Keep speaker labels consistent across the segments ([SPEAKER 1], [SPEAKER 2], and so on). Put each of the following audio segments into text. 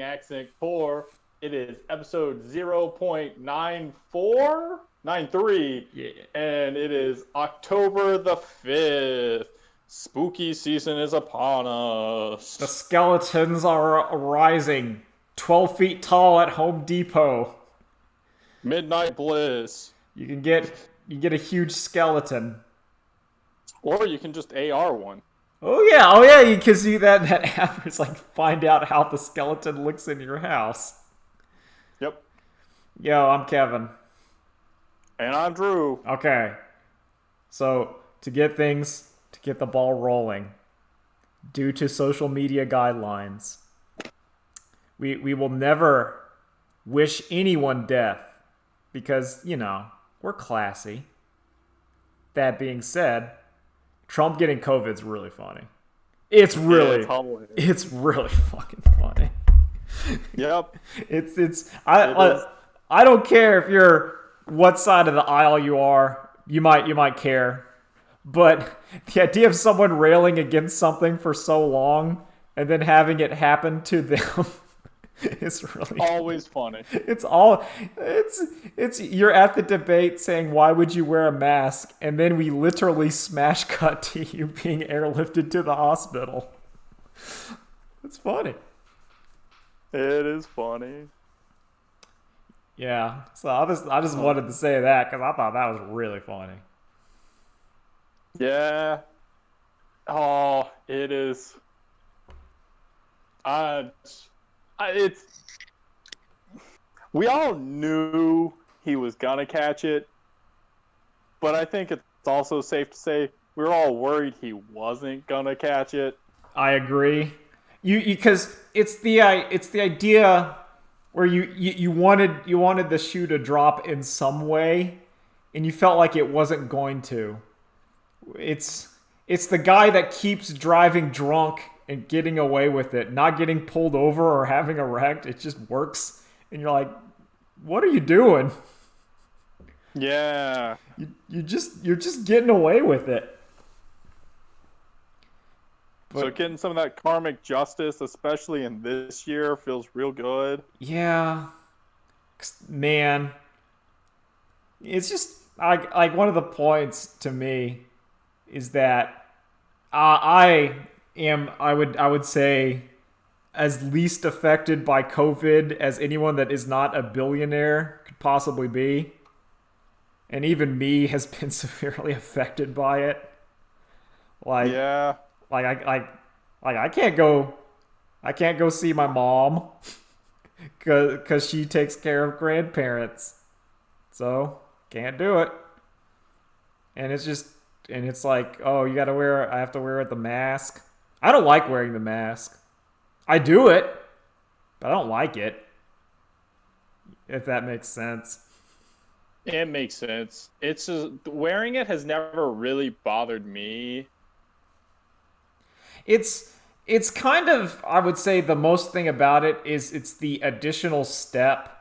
[SPEAKER 1] accent core. It is episode 0.9493,
[SPEAKER 2] Yeah.
[SPEAKER 1] and it is October the 5th. Spooky season is upon
[SPEAKER 2] The
[SPEAKER 1] us.
[SPEAKER 2] skeletons are rising 12 feet tall at Home Depot.
[SPEAKER 1] Midnight Bliss.
[SPEAKER 2] You get a huge skeleton.
[SPEAKER 1] Or you can just AR one.
[SPEAKER 2] Oh yeah, you can see that app is like find out how the skeleton looks in your house.
[SPEAKER 1] Yep.
[SPEAKER 2] Yo, I'm Kevin.
[SPEAKER 1] And I'm Drew.
[SPEAKER 2] Okay. So, to get the ball rolling, due to social media guidelines, we will never wish anyone death because, we're classy. That being said, Trump getting COVID is really funny. It's
[SPEAKER 1] It's
[SPEAKER 2] really,
[SPEAKER 1] hilarious.
[SPEAKER 2] it's really fucking funny.
[SPEAKER 1] Yep.
[SPEAKER 2] It's
[SPEAKER 1] It is.
[SPEAKER 2] I don't care if you're what side of the aisle you are. You might care, but the idea of someone railing against something for so long and then having it happen to them is really
[SPEAKER 1] Always funny.
[SPEAKER 2] it's you're at the debate saying why would you wear a mask, and then we literally smash cut to you being airlifted to the hospital. It's funny.
[SPEAKER 1] It is funny.
[SPEAKER 2] Yeah, so I just wanted to say that because I thought that was really funny.
[SPEAKER 1] Yeah. Oh, it is. Uh, it's. We all knew he was gonna catch it, but I think it's also safe to say we were all worried he wasn't gonna catch it.
[SPEAKER 2] I agree. You because it's the idea where you wanted the shoe to drop in some way, and you felt like it wasn't going to. It's the guy that keeps driving drunk and getting away with it, not getting pulled over or having a wreck. It just works, and you're like, what are you doing?
[SPEAKER 1] Yeah.
[SPEAKER 2] You're just getting away with it.
[SPEAKER 1] So
[SPEAKER 2] But
[SPEAKER 1] getting some of that karmic justice, especially in this year, feels real good.
[SPEAKER 2] yeah, man, it's just like one of the points to me is that I would say as least affected by COVID as anyone that is not a billionaire could possibly be, and even me has been severely affected by it. Like
[SPEAKER 1] Yeah.
[SPEAKER 2] like I can't go see my mom because she takes care of grandparents, so can't do it. And it's like, oh, I have to wear the mask. I don't like wearing the mask. I do it, but I don't like it, if that makes sense.
[SPEAKER 1] It makes sense. It's just, wearing it has never really bothered me.
[SPEAKER 2] It's kind of, I would say, the most thing about it is it's the additional step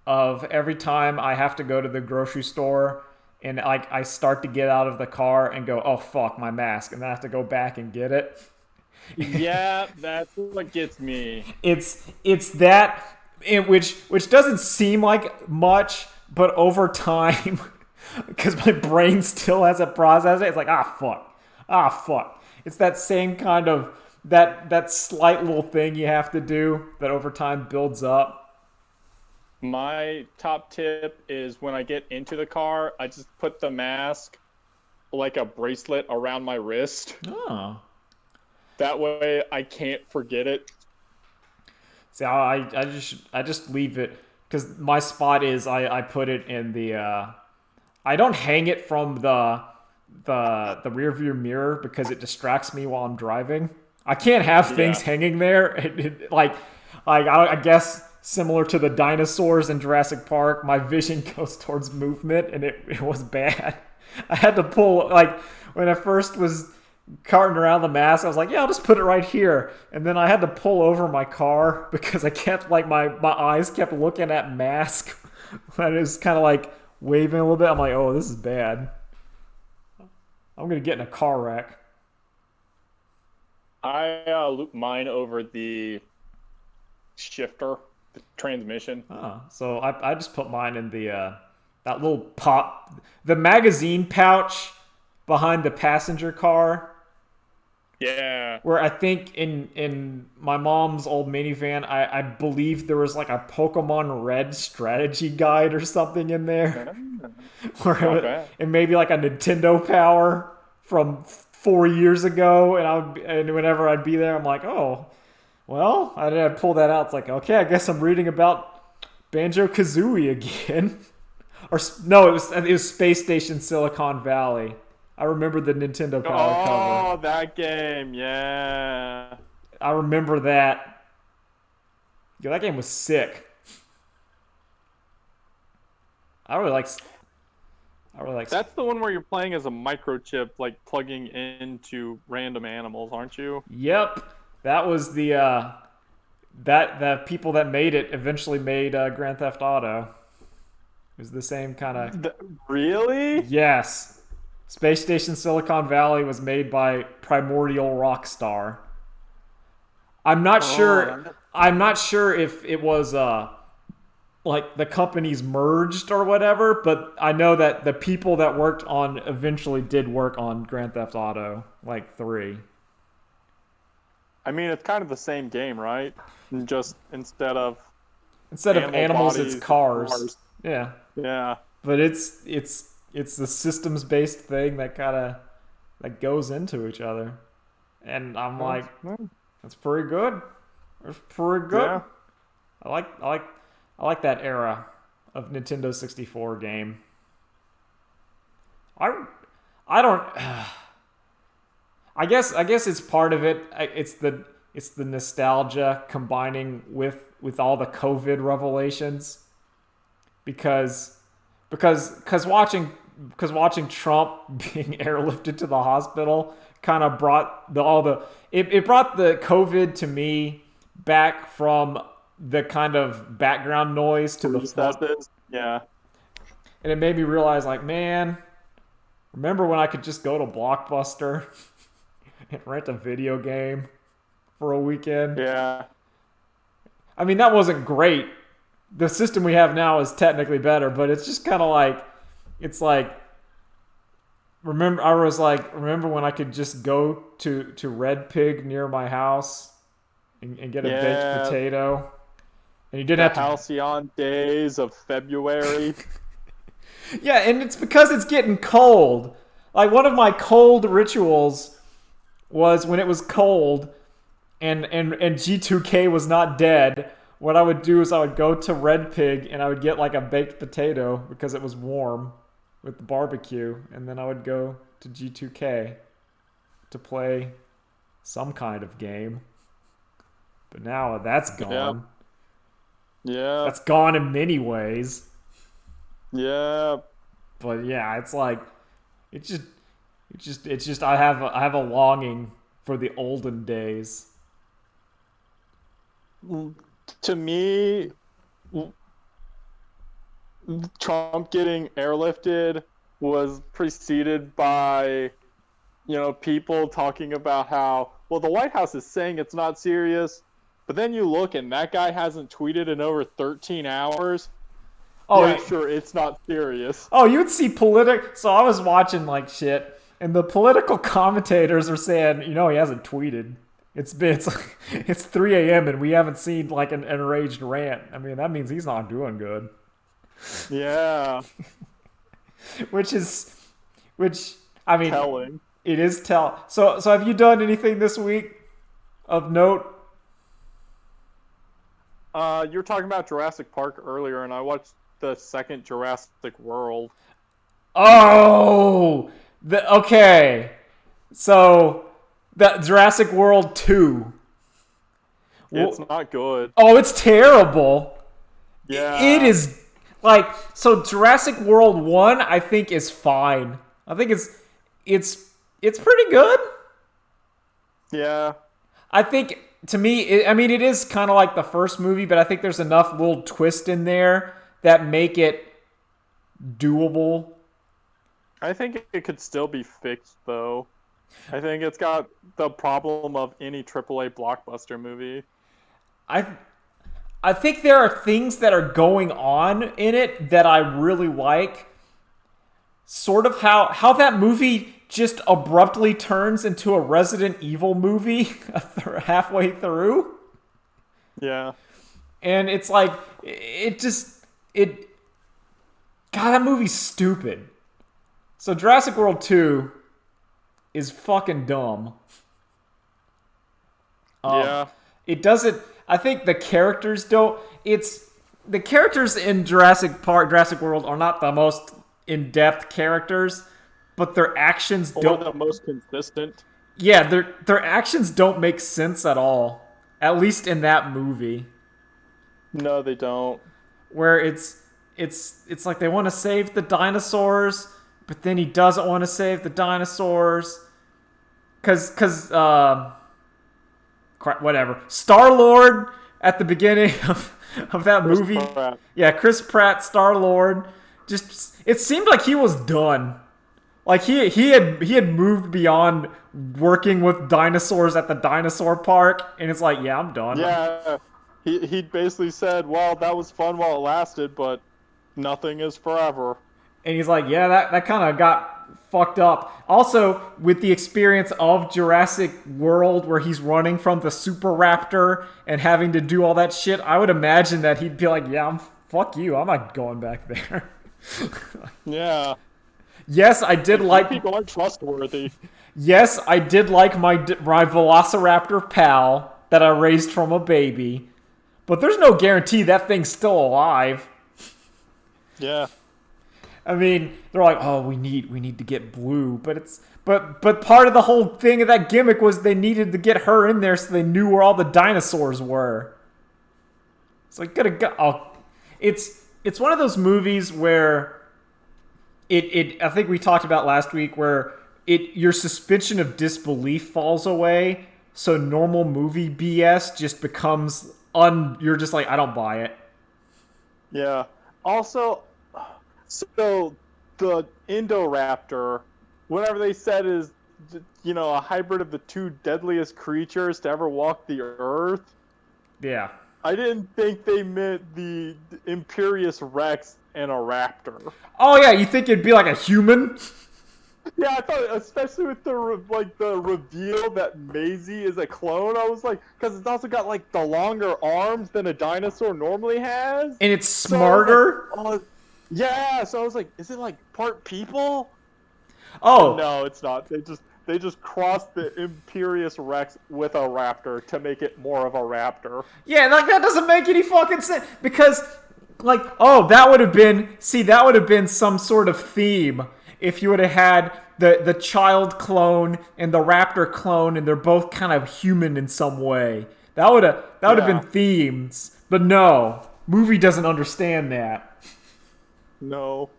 [SPEAKER 2] of every time I have to go to the grocery store and like I start to get out of the car and go, oh fuck, my mask, and then I have to go back and get it.
[SPEAKER 1] Yeah, that's what gets me.
[SPEAKER 2] It's that which doesn't seem like much, but over time, because my brain still hasn't processed it, it's like ah fuck. It's that same kind of that slight little thing you have to do that over time builds up.
[SPEAKER 1] My top tip is when I get into the car, I just put the mask like a bracelet around my wrist.
[SPEAKER 2] Oh,
[SPEAKER 1] That way I can't forget it.
[SPEAKER 2] see, I just leave it because my spot is I put it in the I don't hang it from the rear view mirror because it distracts me while I'm driving. I can't have things
[SPEAKER 1] Yeah.
[SPEAKER 2] hanging there. I guess similar to the dinosaurs in Jurassic Park, my vision goes towards movement, and it was bad. I had to pull like when I first was carting around the mask. I was like, yeah, I'll just put it right here, and then I had to pull over my car because I kept like my eyes kept looking at mask. And it was kind of like waving a little bit. I'm like, oh, this is bad. I'm gonna get in a car wreck.
[SPEAKER 1] I loop mine over the shifter, the transmission.
[SPEAKER 2] Oh, so I just put mine in the that little the magazine pouch behind the passenger car,
[SPEAKER 1] Yeah.
[SPEAKER 2] where I think in my mom's old minivan, I believe there was like a Pokemon Red strategy guide or something in there,
[SPEAKER 1] Not bad.
[SPEAKER 2] it may be like a Nintendo Power from 4 years ago, and whenever I'd be there, I'm like, oh, well, I'd pull that out. It's like, okay, I guess I'm reading about Banjo Kazooie again. Or no, it was Space Station Silicon Valley. I remember the Nintendo Power cover.
[SPEAKER 1] Oh, that game, yeah.
[SPEAKER 2] I remember that. Yeah, that game was sick. I really like. I really like.
[SPEAKER 1] That's the one where you're playing as a microchip, like plugging into random animals, aren't you?
[SPEAKER 2] Yep, that was the people that made it eventually made Grand Theft Auto. It was the same kind of.
[SPEAKER 1] Really?
[SPEAKER 2] Yes. Space Station Silicon Valley was made by Primordial Rockstar. I'm not sure. I'm not sure if it was like the companies merged or whatever, but I know that the people that worked on eventually did work on Grand Theft Auto, like 3.
[SPEAKER 1] I mean, it's kind of the same game, right? Just instead of
[SPEAKER 2] animals,
[SPEAKER 1] bodies,
[SPEAKER 2] it's cars. Yeah,
[SPEAKER 1] Yeah.
[SPEAKER 2] but it's the systems based thing that kind of that goes into each other, and I'm like, that's pretty good. That's pretty good.
[SPEAKER 1] Yeah.
[SPEAKER 2] I like that era of Nintendo 64 game. I don't. I guess it's part of it. It's the nostalgia combining with all the COVID revelations, because watching Trump being airlifted to the hospital kind of brought it brought the COVID to me back from the kind of background noise to the front.
[SPEAKER 1] Yeah.
[SPEAKER 2] And it made me realize, like, man, remember when I could just go to Blockbuster and rent a video game for a weekend?
[SPEAKER 1] Yeah.
[SPEAKER 2] I mean, that wasn't great. The system we have now is technically better, but it's just kind of like, it's like, remember when I could just go to Red Pig near my house and get a baked potato? And you didn't have to.
[SPEAKER 1] Halcyon days of February.
[SPEAKER 2] Yeah, and it's because it's getting cold. Like, one of my cold rituals was when it was cold and G2K was not dead. What I would do is I would go to Red Pig and I would get like a baked potato because it was warm with the barbecue, and then I would go to G2K to play some kind of game. But now that's gone.
[SPEAKER 1] Yeah.
[SPEAKER 2] That's gone in many ways.
[SPEAKER 1] Yeah.
[SPEAKER 2] But yeah, it's like it's just I have a longing for the olden days.
[SPEAKER 1] To me, Trump getting airlifted was preceded by, people talking about how, well, the White House is saying it's not serious, but then you look and that guy hasn't tweeted in over 13 hours. Oh, yeah, sure, it's not serious.
[SPEAKER 2] Oh, you'd see So I was watching like shit, and the political commentators are saying, he hasn't tweeted. It's 3 a.m. and we haven't seen like an enraged rant. I mean, that means he's not doing good.
[SPEAKER 1] Yeah.
[SPEAKER 2] which I mean,
[SPEAKER 1] telling.
[SPEAKER 2] It is So have you done anything this week of note?
[SPEAKER 1] You were talking about Jurassic Park earlier, and I watched the second Jurassic World.
[SPEAKER 2] Oh, okay. So the Jurassic World 2.
[SPEAKER 1] It's not good.
[SPEAKER 2] Oh, it's terrible.
[SPEAKER 1] Yeah.
[SPEAKER 2] It is like, so Jurassic World 1 I think is fine. I think it's pretty good.
[SPEAKER 1] Yeah.
[SPEAKER 2] I think, to me, it is kind of like the first movie, but I think there's enough little twist in there that make it doable.
[SPEAKER 1] I think it could still be fixed, though. I think it's got the problem of any AAA blockbuster movie.
[SPEAKER 2] I think there are things that are going on in it that I really like. Sort of how that movie just abruptly turns into a Resident Evil movie halfway through.
[SPEAKER 1] Yeah.
[SPEAKER 2] And it's like, it. God, that movie's stupid. So Jurassic World 2 is fucking dumb.
[SPEAKER 1] Yeah.
[SPEAKER 2] It doesn't. I think the characters don't. The characters in Jurassic World are not the most in-depth characters, but their actions
[SPEAKER 1] Or
[SPEAKER 2] don't.
[SPEAKER 1] the most consistent.
[SPEAKER 2] Yeah, their actions don't make sense at all. At least in that movie,
[SPEAKER 1] No, they don't.
[SPEAKER 2] where it's like they want to save the dinosaurs, but then he doesn't want to save the dinosaurs, cause whatever. Star-Lord at the beginning of that
[SPEAKER 1] Chris
[SPEAKER 2] movie.
[SPEAKER 1] Pratt.
[SPEAKER 2] Yeah, Chris Pratt, Star-Lord. Just it seemed like he was done. Like he had moved beyond working with dinosaurs at the dinosaur park, and it's like, yeah, I'm done.
[SPEAKER 1] Yeah. He basically said, well, that was fun while it lasted, but nothing is forever.
[SPEAKER 2] And he's like, yeah, that kind of got fucked up. Also, with the experience of Jurassic World where he's running from the Super Raptor and having to do all that shit, I would imagine that he'd be like, yeah, fuck you, I'm not going back there.
[SPEAKER 1] Yeah.
[SPEAKER 2] Yes, I did like...
[SPEAKER 1] People aren't trustworthy.
[SPEAKER 2] Yes, I did like my Velociraptor pal that I raised from a baby. But there's no guarantee that thing's still alive.
[SPEAKER 1] Yeah.
[SPEAKER 2] I mean, they're like, oh, we need to get Blue, but part of the whole thing of that gimmick was they needed to get her in there so they knew where all the dinosaurs were. It's like it's one of those movies where I think we talked about last week where your suspension of disbelief falls away, so normal movie BS just becomes you're just like, I don't buy it.
[SPEAKER 1] Yeah. Also, so the Indoraptor, whatever they said is, a hybrid of the two deadliest creatures to ever walk the earth.
[SPEAKER 2] Yeah.
[SPEAKER 1] I didn't think they meant the Imperious Rex and a raptor.
[SPEAKER 2] Oh yeah, you think it'd be like a human?
[SPEAKER 1] Yeah, I thought, especially with the reveal that Maisie is a clone. I was like, because it's also got like the longer arms than a dinosaur normally has,
[SPEAKER 2] And it's smarter?
[SPEAKER 1] So yeah, so I was like, is it like part people?
[SPEAKER 2] Oh.
[SPEAKER 1] No, it's not. They just crossed the Imperious Rex with a raptor to make it more of a raptor.
[SPEAKER 2] Yeah, like that doesn't make any fucking sense because like, oh, that would have been some sort of theme if you would have had the child clone and the raptor clone and they're both kind of human in some way. That would have been themes. But no, movie doesn't understand that.
[SPEAKER 1] No.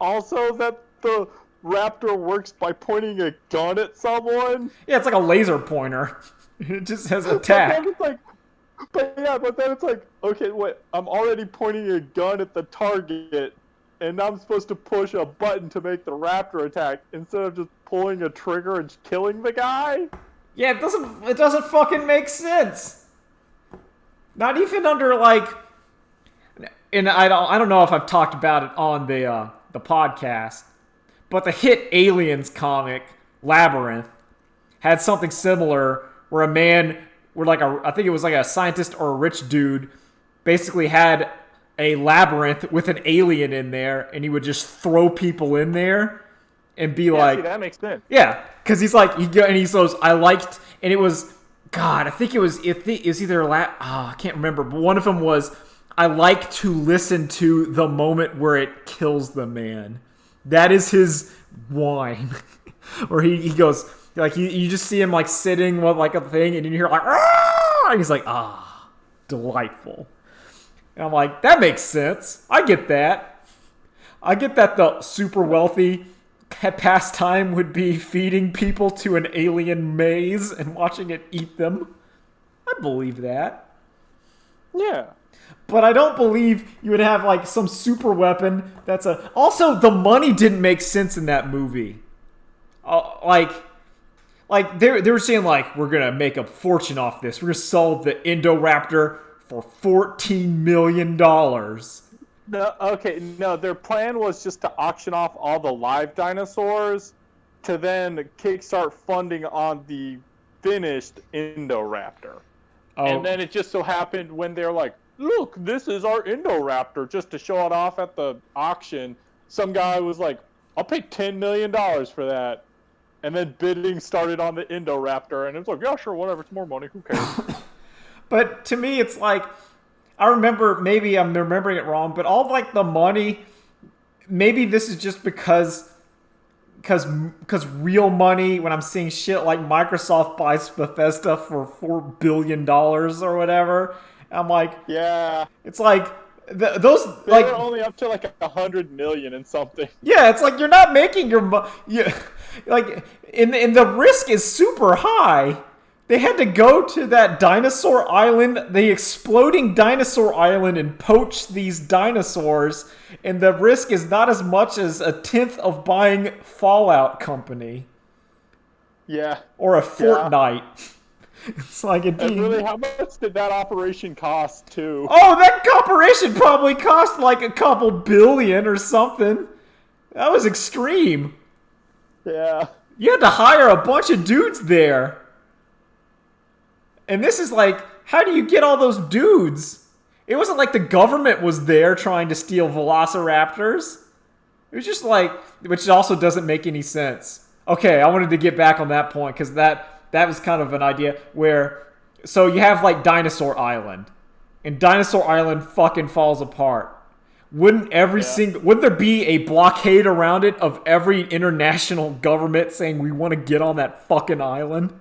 [SPEAKER 1] Also, that the raptor works by pointing a gun at someone.
[SPEAKER 2] Yeah, it's like a laser pointer. It just has attack.
[SPEAKER 1] But then it's like, okay, wait, I'm already pointing a gun at the target, and I'm supposed to push a button to make the raptor attack instead of just pulling a trigger and killing the guy?
[SPEAKER 2] Yeah, it doesn't fucking make sense. Not even under like, and I don't know if I've talked about it on the podcast, but the hit Aliens comic Labyrinth had something similar where I think it was like a scientist or a rich dude basically had a labyrinth with an alien in there, and he would just throw people in there and be like,
[SPEAKER 1] see, that makes sense.
[SPEAKER 2] yeah, because he's like, he goes, I liked, and it was, God, I think it was either I can't remember, but one of them was, I like to listen to the moment where it kills the man. That is his whine. Or he goes, like, you just see him like sitting with like a thing, and you hear like, ah! And he's like, delightful. And I'm like, that makes sense. I get that. I get that the super wealthy pastime would be feeding people to an alien maze and watching it eat them. I believe that.
[SPEAKER 1] Yeah.
[SPEAKER 2] But I don't believe you would have like some super weapon that's a... Also, the money didn't make sense in that movie. Like they were saying like, we're going to make a fortune off this. We're going to sell the Indoraptor for $14 million.
[SPEAKER 1] No, okay, no, their plan was just to auction off all the live dinosaurs to then kickstart funding on the finished Indoraptor. And then it just so happened when they're like, look, this is our Indoraptor, just to show it off at the auction, some guy was like, I'll pay $10 million for that. And then bidding started on the Indoraptor, and it was like, yeah, sure, whatever, it's more money, who cares?
[SPEAKER 2] But to me, it's like, I remember, maybe I'm remembering it wrong, but all like the money, maybe this is just because real money, when I'm seeing shit like Microsoft buys Bethesda for $4 billion or whatever, I'm like,
[SPEAKER 1] yeah,
[SPEAKER 2] it's like those
[SPEAKER 1] they
[SPEAKER 2] like
[SPEAKER 1] were only up to like 100 million and something.
[SPEAKER 2] yeah, it's like you're not making your like in the risk is super high. They had to go to that dinosaur island, the exploding dinosaur island, and poach these dinosaurs, and the risk is not as much as a tenth of buying Fallout Company.
[SPEAKER 1] Yeah.
[SPEAKER 2] Or a Fortnite. Yeah. It's like it
[SPEAKER 1] being... And really, how much did that operation cost, too?
[SPEAKER 2] Oh, that operation probably cost like a couple billion or something. That was extreme.
[SPEAKER 1] Yeah.
[SPEAKER 2] You had to hire a bunch of dudes there. And this is like, how do you get all those dudes? It wasn't like the government was there trying to steal velociraptors. It was just like, which also doesn't make any sense. Okay, I wanted to get back on that point because that was kind of an idea where, so you have like Dinosaur Island, and Dinosaur Island fucking falls apart. Wouldn't wouldn't there be a blockade around it of every international government saying we want to get on that fucking island?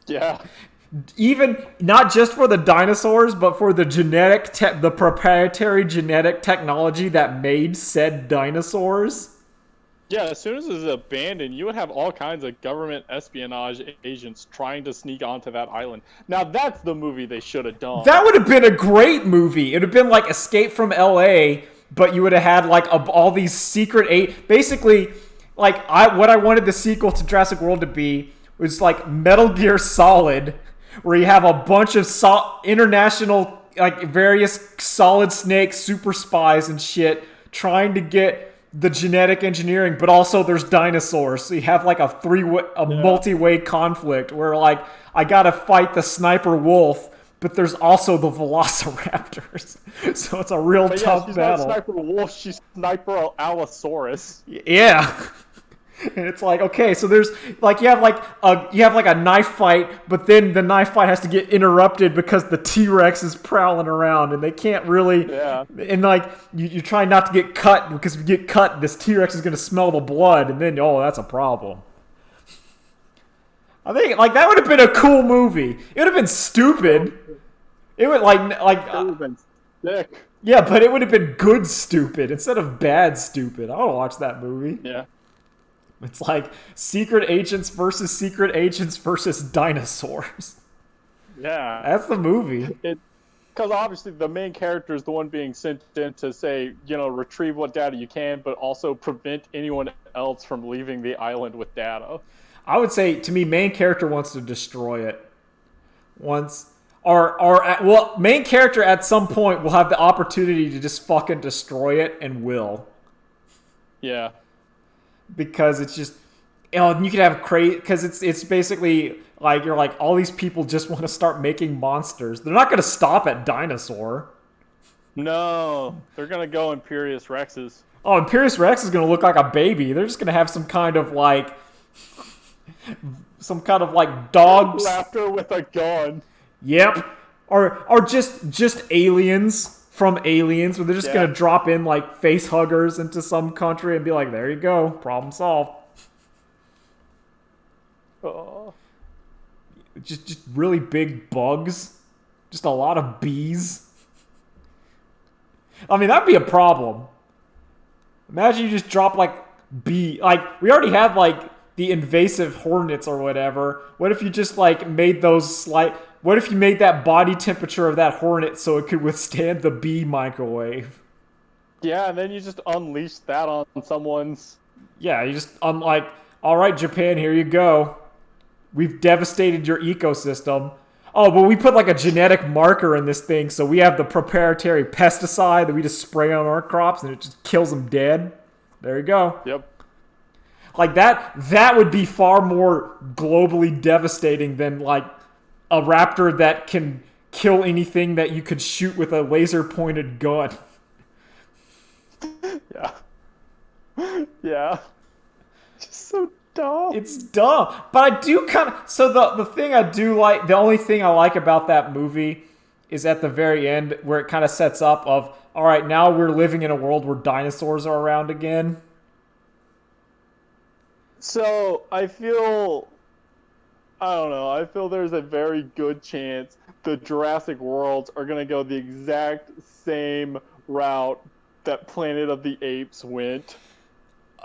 [SPEAKER 1] Yeah.
[SPEAKER 2] Even not just for the dinosaurs, but for the the proprietary genetic technology that made said dinosaurs.
[SPEAKER 1] Yeah, as soon as it was abandoned, you would have all kinds of government espionage agents trying to sneak onto that island. Now that's the movie they should have done.
[SPEAKER 2] That would have been a great movie. It would have been like Escape from LA, but you would have had like all these secret basically, like what I wanted the sequel to Jurassic World to be was like Metal Gear Solid, where you have a bunch of international, like various Solid Snake super spies and shit trying to get the genetic engineering, but also there's dinosaurs. So you have like a multi-way conflict where like I gotta fight the sniper wolf, but there's also the velociraptors. So it's a real tough
[SPEAKER 1] she's
[SPEAKER 2] battle.
[SPEAKER 1] Not sniper wolf, she's sniper allosaurus.
[SPEAKER 2] Yeah. And it's like, okay, so there's like you have like a knife fight, but then the knife fight has to get interrupted because the T-Rex is prowling around and they can't really.
[SPEAKER 1] Yeah.
[SPEAKER 2] And like you try not to get cut, because if you get cut, this T-Rex is gonna smell the blood, and then that's a problem. I think like that would have been a cool movie. It would have been stupid. It would it would have
[SPEAKER 1] been sick.
[SPEAKER 2] Yeah, but it would have been good stupid instead of bad stupid. I want to watch that movie.
[SPEAKER 1] Yeah.
[SPEAKER 2] It's like secret agents versus dinosaurs.
[SPEAKER 1] Yeah.
[SPEAKER 2] That's the movie.
[SPEAKER 1] Because obviously the main character is the one being sent in to say, retrieve what data you can, but also prevent anyone else from leaving the island with data.
[SPEAKER 2] I would say, to me, main character wants to destroy it. Main character at some point will have the opportunity to just fucking destroy it and will.
[SPEAKER 1] Yeah.
[SPEAKER 2] Because it's just, you could have crazy, because it's basically like you're like all these people just want to start making monsters. They're not going to stop at dinosaur.
[SPEAKER 1] No, they're going to go Imperious Rexes.
[SPEAKER 2] Oh, Imperious Rex is going to look like a baby. They're just going to have some kind of like dog
[SPEAKER 1] raptor with a gun.
[SPEAKER 2] Yep, or just aliens. From Aliens, where they're just gonna drop in like face huggers into some country and be like, "There you go, problem solved."
[SPEAKER 1] Oh.
[SPEAKER 2] Just really big bugs, just a lot of bees. I mean, that'd be a problem. Imagine you just drop like we already have like the invasive hornets or whatever. What if you just like made those what if you made that body temperature of that hornet so it could withstand the bee microwave?
[SPEAKER 1] Yeah, and then you just unleash that on someone's...
[SPEAKER 2] Yeah, you just, all right, Japan, here you go. We've devastated your ecosystem. Oh, but we put like a genetic marker in this thing, so we have the proprietary pesticide that we just spray on our crops, and it just kills them dead. There you go.
[SPEAKER 1] Yep.
[SPEAKER 2] Like that would be far more globally devastating than like a raptor that can kill anything that you could shoot with a laser pointed gun.
[SPEAKER 1] Yeah. Yeah. Just so dumb.
[SPEAKER 2] It's dumb. But I do kind of so the thing I do like, the only thing I like about that movie is at the very end where it kind of sets up of, all right, now we're living in a world where dinosaurs are around again.
[SPEAKER 1] So I don't know. I feel there's a very good chance the Jurassic Worlds are going to go the exact same route that Planet of the Apes went.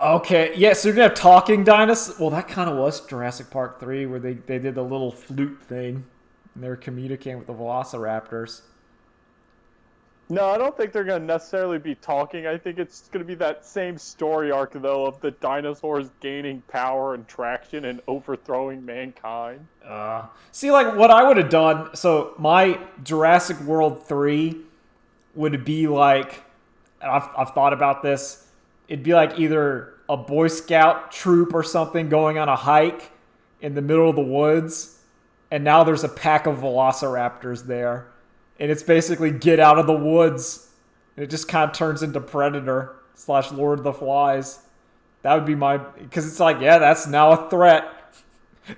[SPEAKER 2] Okay, yeah, so you're gonna have talking dinosaurs. Well, that kind of was Jurassic Park 3, where they did the little flute thing, and they were communicating with the velociraptors.
[SPEAKER 1] No, I don't think they're going to necessarily be talking. I think it's going to be that same story arc, though, of the dinosaurs gaining power and traction and overthrowing mankind.
[SPEAKER 2] See, like, what I would have done, so my Jurassic World 3 would be like, I've thought about this, it'd be like either a Boy Scout troop or something going on a hike in the middle of the woods, and now there's a pack of velociraptors there. And it's basically get out of the woods. And it just kind of turns into Predator / Lord of the Flies. That would be my... Because it's like, yeah, that's now a threat.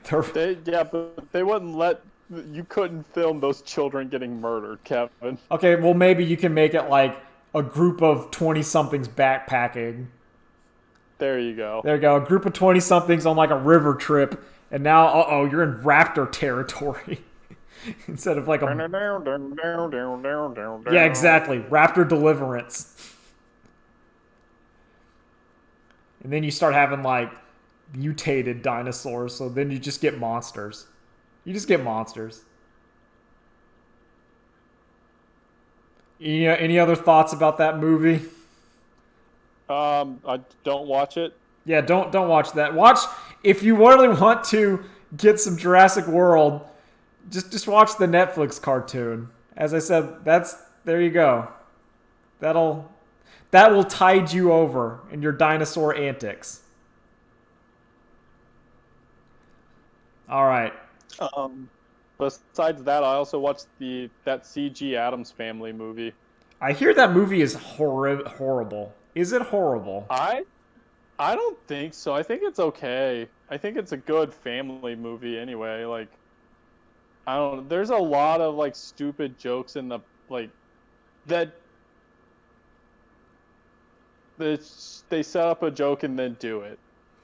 [SPEAKER 1] But they wouldn't let... You couldn't film those children getting murdered, Kevin.
[SPEAKER 2] Okay, well, maybe you can make it like a group of 20-somethings backpacking.
[SPEAKER 1] There you go.
[SPEAKER 2] There you go. A group of 20-somethings on like a river trip. And now, you're in raptor territory. Instead of like a... Yeah, exactly. Raptor deliverance. And then you start having like mutated dinosaurs, so then you just get monsters. You just get monsters. Any other thoughts about that movie?
[SPEAKER 1] I don't watch it.
[SPEAKER 2] Yeah, don't watch that. Watch, if you really want to get some Jurassic World, just watch the Netflix cartoon. As I said, there you go. That will tide you over in your dinosaur antics. All right.
[SPEAKER 1] Besides that, I also watched that CG Addams Family movie.
[SPEAKER 2] I hear that movie is horrible. Is it horrible?
[SPEAKER 1] I don't think so. I think it's okay. I think it's a good family movie anyway. Like, I don't know. There's a lot of like stupid jokes in the like that they set up a joke and then do it.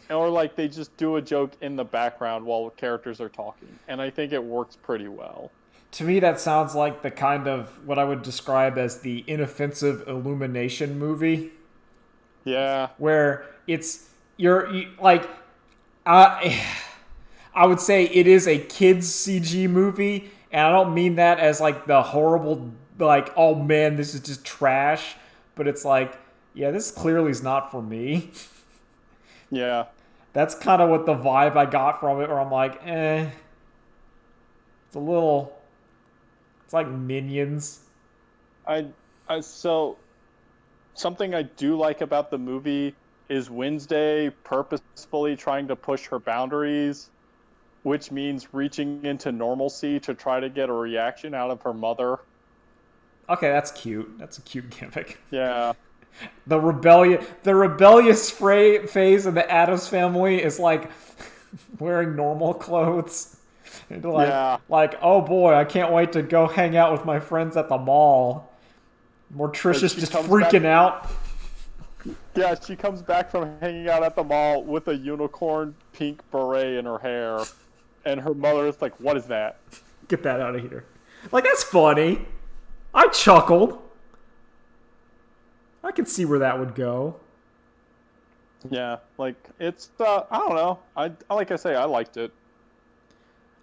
[SPEAKER 1] Or like they just do a joke in the background while characters are talking. And I think it works pretty well.
[SPEAKER 2] To me, that sounds like the kind of what I would describe as the inoffensive Illumination movie.
[SPEAKER 1] Yeah.
[SPEAKER 2] Where I would say it is a kids CG movie, and I don't mean that as like the horrible, like, oh man, this is just trash, but it's like, yeah, this clearly is not for me.
[SPEAKER 1] Yeah.
[SPEAKER 2] That's kind of what the vibe I got from it, where I'm like, it's like Minions.
[SPEAKER 1] So something I do like about the movie is Wednesday purposefully trying to push her boundaries, which means reaching into normalcy to try to get a reaction out of her mother.
[SPEAKER 2] Okay, that's cute. That's a cute gimmick.
[SPEAKER 1] Yeah.
[SPEAKER 2] The rebellious phase of the Addams Family is like wearing normal clothes. And like, oh boy, I can't wait to go hang out with my friends at the mall. Mortricia's just freaking out.
[SPEAKER 1] Yeah, she comes back from hanging out at the mall with a unicorn pink beret in her hair. And her mother is like, what is that?
[SPEAKER 2] Get that out of here. Like, that's funny. I chuckled. I can see where that would go.
[SPEAKER 1] Yeah, like, it's, I don't know. Like I say, I liked it.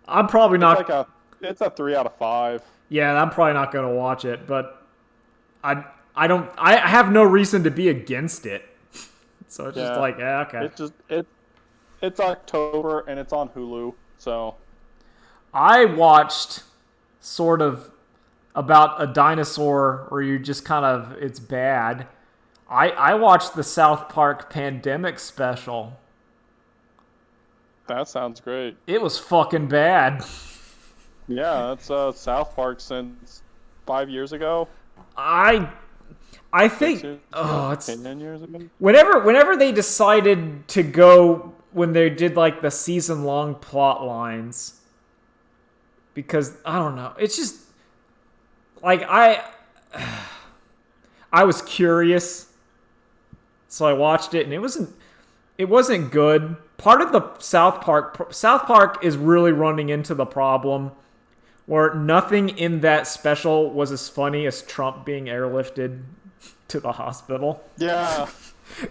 [SPEAKER 2] I'm probably not...
[SPEAKER 1] It's a 3 out of 5.
[SPEAKER 2] Yeah, I'm probably not going to watch it, but I have no reason to be against it. So it's just like, yeah, okay.
[SPEAKER 1] It's October and it's on Hulu, so.
[SPEAKER 2] I watched sort of about a dinosaur where you just kind of it's bad. I watched the South Park pandemic special.
[SPEAKER 1] That sounds great.
[SPEAKER 2] It was fucking bad.
[SPEAKER 1] Yeah, that's South Park since 5 years ago.
[SPEAKER 2] I I think
[SPEAKER 1] 6 years
[SPEAKER 2] oh
[SPEAKER 1] ago?
[SPEAKER 2] it's
[SPEAKER 1] 10 years ago.
[SPEAKER 2] whenever they decided to go when they did like the season long plot lines, because I don't know, it's just like I was curious, so I watched it and it wasn't good. Part of the South Park is really running into the problem where nothing in that special was as funny as Trump being airlifted to the hospital.
[SPEAKER 1] Yeah.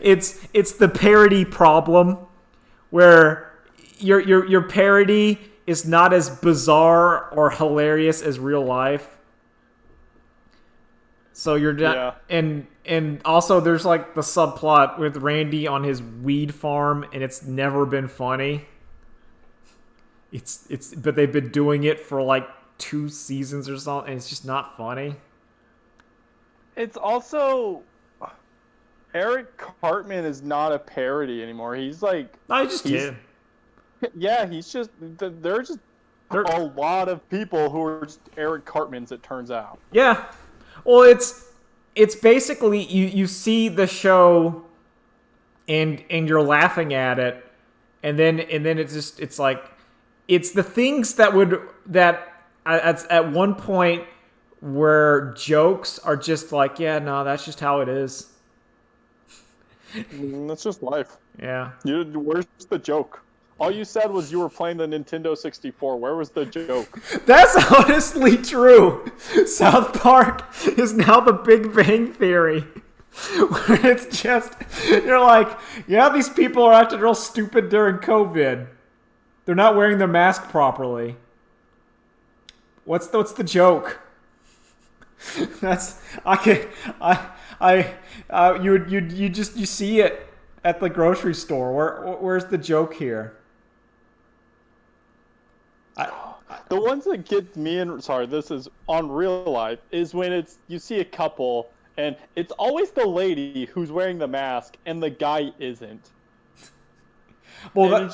[SPEAKER 2] It's the parody problem where your parody is not as bizarre or hilarious as real life. So you're not, and also there's like the subplot with Randy on his weed farm, and it's never been funny. It's but they've been doing it for like 2 seasons or something, and it's just not funny.
[SPEAKER 1] It's also Eric Cartman is not a parody anymore. He's like
[SPEAKER 2] I just
[SPEAKER 1] he's,
[SPEAKER 2] kid.
[SPEAKER 1] yeah, he's just there's just a lot of people who are just Eric Cartmans. It turns out.
[SPEAKER 2] Yeah. Well, it's basically you see the show and you're laughing at it, and then it's like it's the things that at one point where jokes are just like, yeah, no, that's just how it is.
[SPEAKER 1] That's just life.
[SPEAKER 2] Yeah.
[SPEAKER 1] Where's the joke? All you said was you were playing the Nintendo 64. Where was the joke?
[SPEAKER 2] That's honestly true. South Park is now the Big Bang Theory. Where it's just, you're like, yeah, these people are acting real stupid during COVID. They're not wearing their mask properly. What's the joke? You see it at the grocery store. Where's the joke here?
[SPEAKER 1] The ones that get me in, sorry, this is on real life, is when you see a couple and it's always the lady who's wearing the mask and the guy isn't. Well,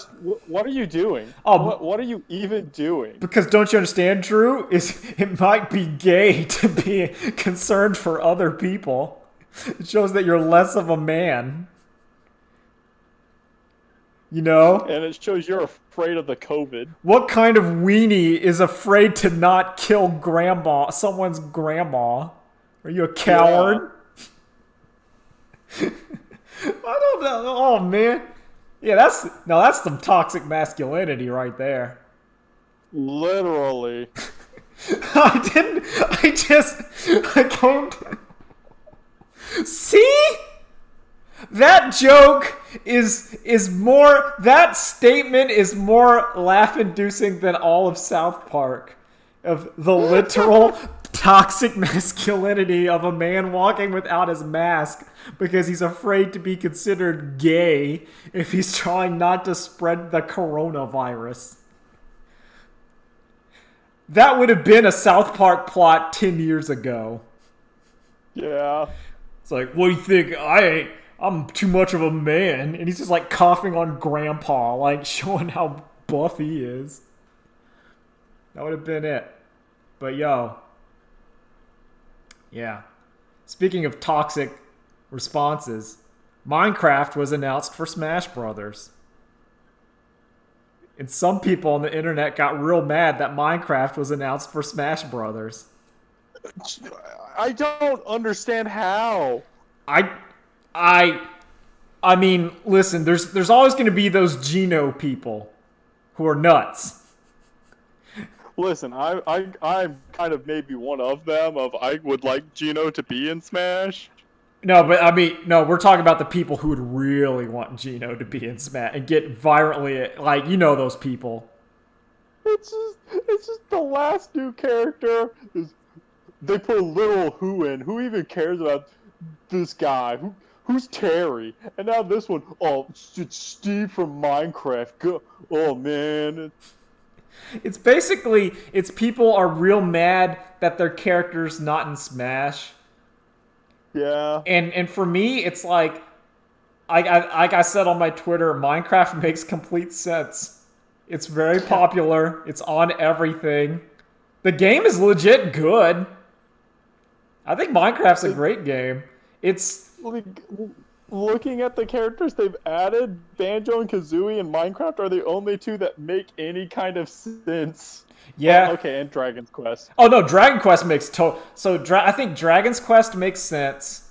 [SPEAKER 1] what are you doing? What are you even doing?
[SPEAKER 2] Because don't you understand, Drew? It might be gay to be concerned for other people. It shows that you're less of a man. You know?
[SPEAKER 1] And it shows you're afraid of the COVID.
[SPEAKER 2] What kind of weenie is afraid to not kill someone's grandma? Are you a coward? Yeah. I don't know. Oh, man. Yeah, that's some toxic masculinity right there.
[SPEAKER 1] Literally.
[SPEAKER 2] I came to... See? That joke is more, that statement is more laugh-inducing than all of South Park. Of the literal toxic masculinity of a man walking without his mask because he's afraid to be considered gay if he's trying not to spread the coronavirus. That would have been a South Park plot 10 years ago.
[SPEAKER 1] Yeah.
[SPEAKER 2] It's like, what do you think? I'm too much of a man. And he's just like coughing on grandpa, like showing how buff he is. That would have been it. But yo. Yeah. Speaking of toxic responses, Minecraft was announced for Smash Brothers. And some people on the internet got real mad that Minecraft was announced for Smash Brothers.
[SPEAKER 1] I don't understand how.
[SPEAKER 2] I mean, listen, there's always going to be those Geno people who are nuts.
[SPEAKER 1] Listen, I'm kind of maybe one of them. I would like Geno to be in Smash.
[SPEAKER 2] No, but I mean, no, we're talking about the people who would really want Geno to be in Smash and get virally, like, you know those people.
[SPEAKER 1] It's just the last new character is they put a little who in. Who even cares about this guy? Who's Terry? And now this one, oh, it's Steve from Minecraft. Oh man.
[SPEAKER 2] It's basically it's people are real mad that their character's not in Smash.
[SPEAKER 1] Yeah.
[SPEAKER 2] And for me, it's like I said on my Twitter, Minecraft makes complete sense. It's very popular. It's on everything. The game is legit good. I think Minecraft's a great game. It's
[SPEAKER 1] Like, looking at the characters they've added, Banjo and Kazooie and Minecraft are the only two that make any kind of sense.
[SPEAKER 2] yeah.
[SPEAKER 1] Well, okay, and Dragon's Quest.
[SPEAKER 2] Oh no, Dragon Quest makes I think Dragon's Quest makes sense.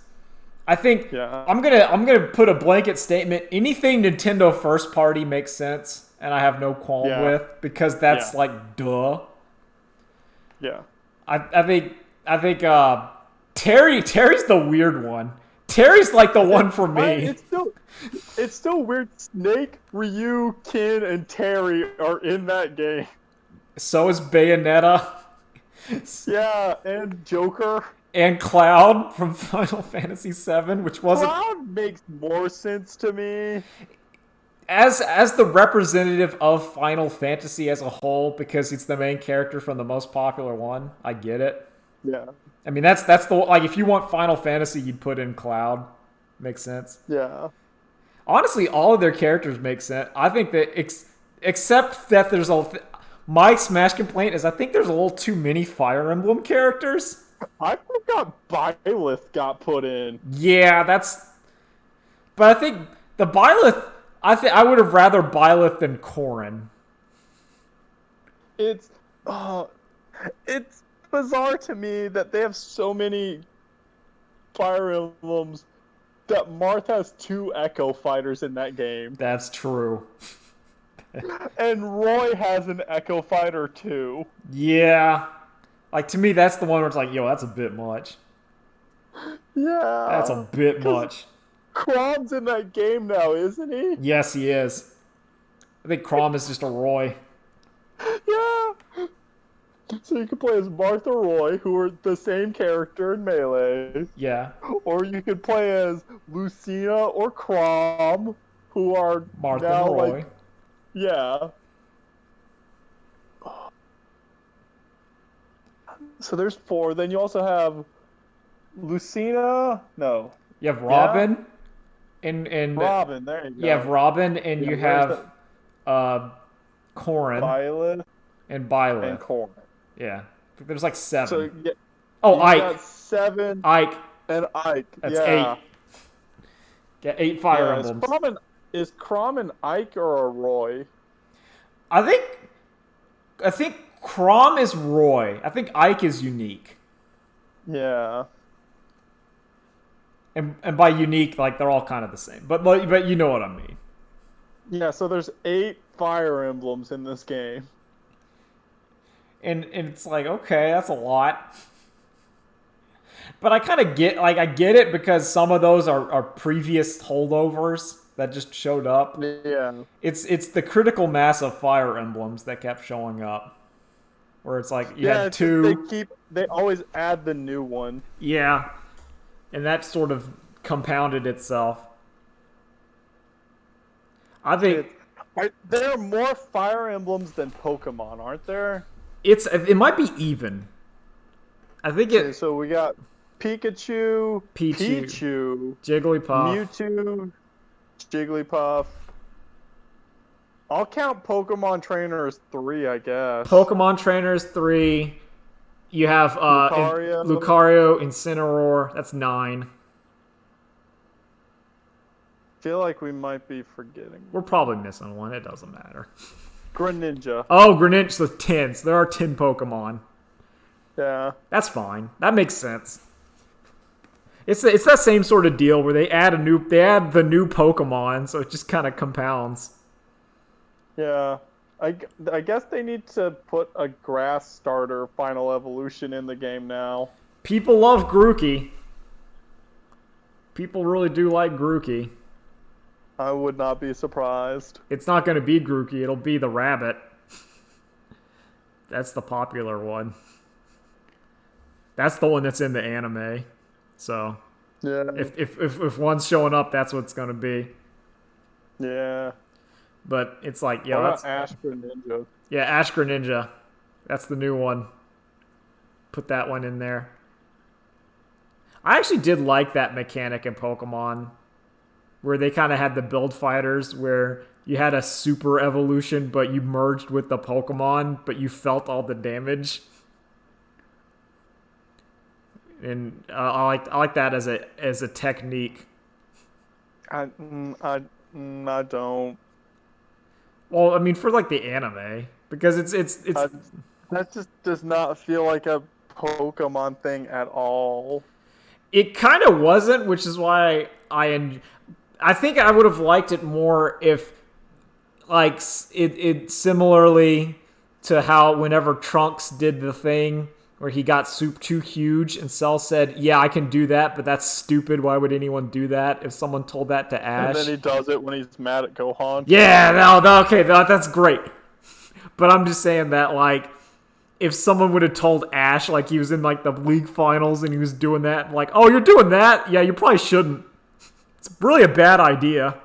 [SPEAKER 2] I think
[SPEAKER 1] Yeah.
[SPEAKER 2] I'm gonna put a blanket statement. Anything Nintendo first party makes sense, and I have no qualm
[SPEAKER 1] Yeah.
[SPEAKER 2] with because that's
[SPEAKER 1] Yeah.
[SPEAKER 2] like duh.
[SPEAKER 1] Yeah.
[SPEAKER 2] I think Terry's the weird one. Terry's like the one for me.
[SPEAKER 1] It's still weird. Snake, Ryu, Ken, and Terry are in that game.
[SPEAKER 2] So is Bayonetta
[SPEAKER 1] Yeah, and Joker.
[SPEAKER 2] and Cloud from Final Fantasy VII, which wasn't
[SPEAKER 1] Cloud makes more sense to me.
[SPEAKER 2] as the representative of Final Fantasy as a whole because he's the main character from the most popular one. I get it.
[SPEAKER 1] Yeah.
[SPEAKER 2] I mean that's the like if you want Final Fantasy, you'd put in Cloud. Makes sense.
[SPEAKER 1] Yeah.
[SPEAKER 2] Honestly, all of their characters make sense. I think that except that there's my Smash complaint is I think there's a little too many Fire Emblem characters.
[SPEAKER 1] I forgot Byleth got put in.
[SPEAKER 2] Yeah, but I think the Byleth. I would have rather Byleth than Corrin.
[SPEAKER 1] It's bizarre to me that they have so many Fire Emblems that Marth has 2 Echo Fighters in that game.
[SPEAKER 2] That's true.
[SPEAKER 1] And Roy has an Echo Fighter too.
[SPEAKER 2] Yeah, like to me, that's the one where it's like, yo, that's a bit much.
[SPEAKER 1] Yeah.
[SPEAKER 2] That's a bit much.
[SPEAKER 1] Crom's in that game now, isn't he?
[SPEAKER 2] Yes, he is. I think Chrom is just a Roy.
[SPEAKER 1] Yeah. So you can play as Martha Roy, who are the same character in Melee.
[SPEAKER 2] Yeah,
[SPEAKER 1] Or you could play as Lucina or Crom, who are
[SPEAKER 2] Martha
[SPEAKER 1] now
[SPEAKER 2] and Roy.
[SPEAKER 1] like, yeah. So there's 4. Then you also have Lucina. No,
[SPEAKER 2] You have Robin, and
[SPEAKER 1] Robin. There you go.
[SPEAKER 2] you have Robin, and
[SPEAKER 1] Yeah,
[SPEAKER 2] you
[SPEAKER 1] where's
[SPEAKER 2] have Corrin
[SPEAKER 1] Violet
[SPEAKER 2] and Byleth.
[SPEAKER 1] and Corn.
[SPEAKER 2] Yeah, there's like 7.
[SPEAKER 1] So yeah,
[SPEAKER 2] Oh,
[SPEAKER 1] you
[SPEAKER 2] Ike.
[SPEAKER 1] got 7
[SPEAKER 2] Ike.
[SPEAKER 1] and Ike.
[SPEAKER 2] That's
[SPEAKER 1] yeah.
[SPEAKER 2] 8. Get 8 Fire
[SPEAKER 1] Yeah,
[SPEAKER 2] Emblems.
[SPEAKER 1] is Crom an Ike or a Roy?
[SPEAKER 2] I think Chrom is Roy. I think Ike is unique.
[SPEAKER 1] Yeah.
[SPEAKER 2] And by unique, like they're all kind of the same. But you know what I mean.
[SPEAKER 1] Yeah, so there's 8 Fire Emblems in this game.
[SPEAKER 2] And it's like, okay, that's a lot. But I kind of I get it because some of those are previous holdovers that just showed up.
[SPEAKER 1] Yeah.
[SPEAKER 2] It's the critical mass of Fire Emblems that kept showing up. Where it's like you
[SPEAKER 1] Yeah,
[SPEAKER 2] had 2.
[SPEAKER 1] they always add the new one.
[SPEAKER 2] Yeah. And that sort of compounded itself. I think
[SPEAKER 1] There are more Fire Emblems than Pokemon, aren't there?
[SPEAKER 2] it might be even. I think
[SPEAKER 1] Okay, so we got Pikachu,
[SPEAKER 2] Pichu,
[SPEAKER 1] Pichu,
[SPEAKER 2] Jigglypuff.
[SPEAKER 1] Mewtwo, Jigglypuff. I'll count Pokemon Trainer as 3, I guess.
[SPEAKER 2] Pokemon Trainers 3. You have Lucario, Incineroar. That's 9.
[SPEAKER 1] Feel like we might be forgetting.
[SPEAKER 2] We're probably missing one. It doesn't matter.
[SPEAKER 1] Greninja.
[SPEAKER 2] Oh, Greninja's the 10. So there are 10 Pokemon.
[SPEAKER 1] Yeah.
[SPEAKER 2] That's fine. That makes sense. It's that same sort of deal where they add the new Pokemon, so it just kind of compounds.
[SPEAKER 1] Yeah. I guess they need to put a grass starter final evolution in the game now.
[SPEAKER 2] People love Grookey. People really do like Grookey.
[SPEAKER 1] I would not be surprised.
[SPEAKER 2] It's not going to be Grookey. It'll be the rabbit. That's the popular one. That's the one that's in the anime. So
[SPEAKER 1] Yeah.
[SPEAKER 2] if one's showing up, that's what it's going to be.
[SPEAKER 1] Yeah.
[SPEAKER 2] But it's like,
[SPEAKER 1] What
[SPEAKER 2] that's
[SPEAKER 1] about Ash Ninja?
[SPEAKER 2] yeah, Ash Greninja. That's the new one. Put that one in there. I actually did like that mechanic in Pokemon where they kind of had the build fighters where you had a super evolution, but you merged with the Pokemon, but you felt all the damage. And I like that as a technique.
[SPEAKER 1] I don't.
[SPEAKER 2] Well, I mean, for like the anime, because it's
[SPEAKER 1] That just does not feel like a Pokemon thing at all.
[SPEAKER 2] it kind of wasn't, which is why I think I would have liked it more if like it similarly to how whenever Trunks did the thing where he got soup too huge and Cell said, "Yeah, I can do that, but that's stupid. Why would anyone do that?" If someone told that to Ash,
[SPEAKER 1] And then he does it when he's mad at Gohan.
[SPEAKER 2] yeah, okay, that's great. But I'm just saying that like if someone would have told Ash like he was in like the league finals and he was doing that, like, "Oh, you're doing that? Yeah, you probably shouldn't. It's really a bad idea."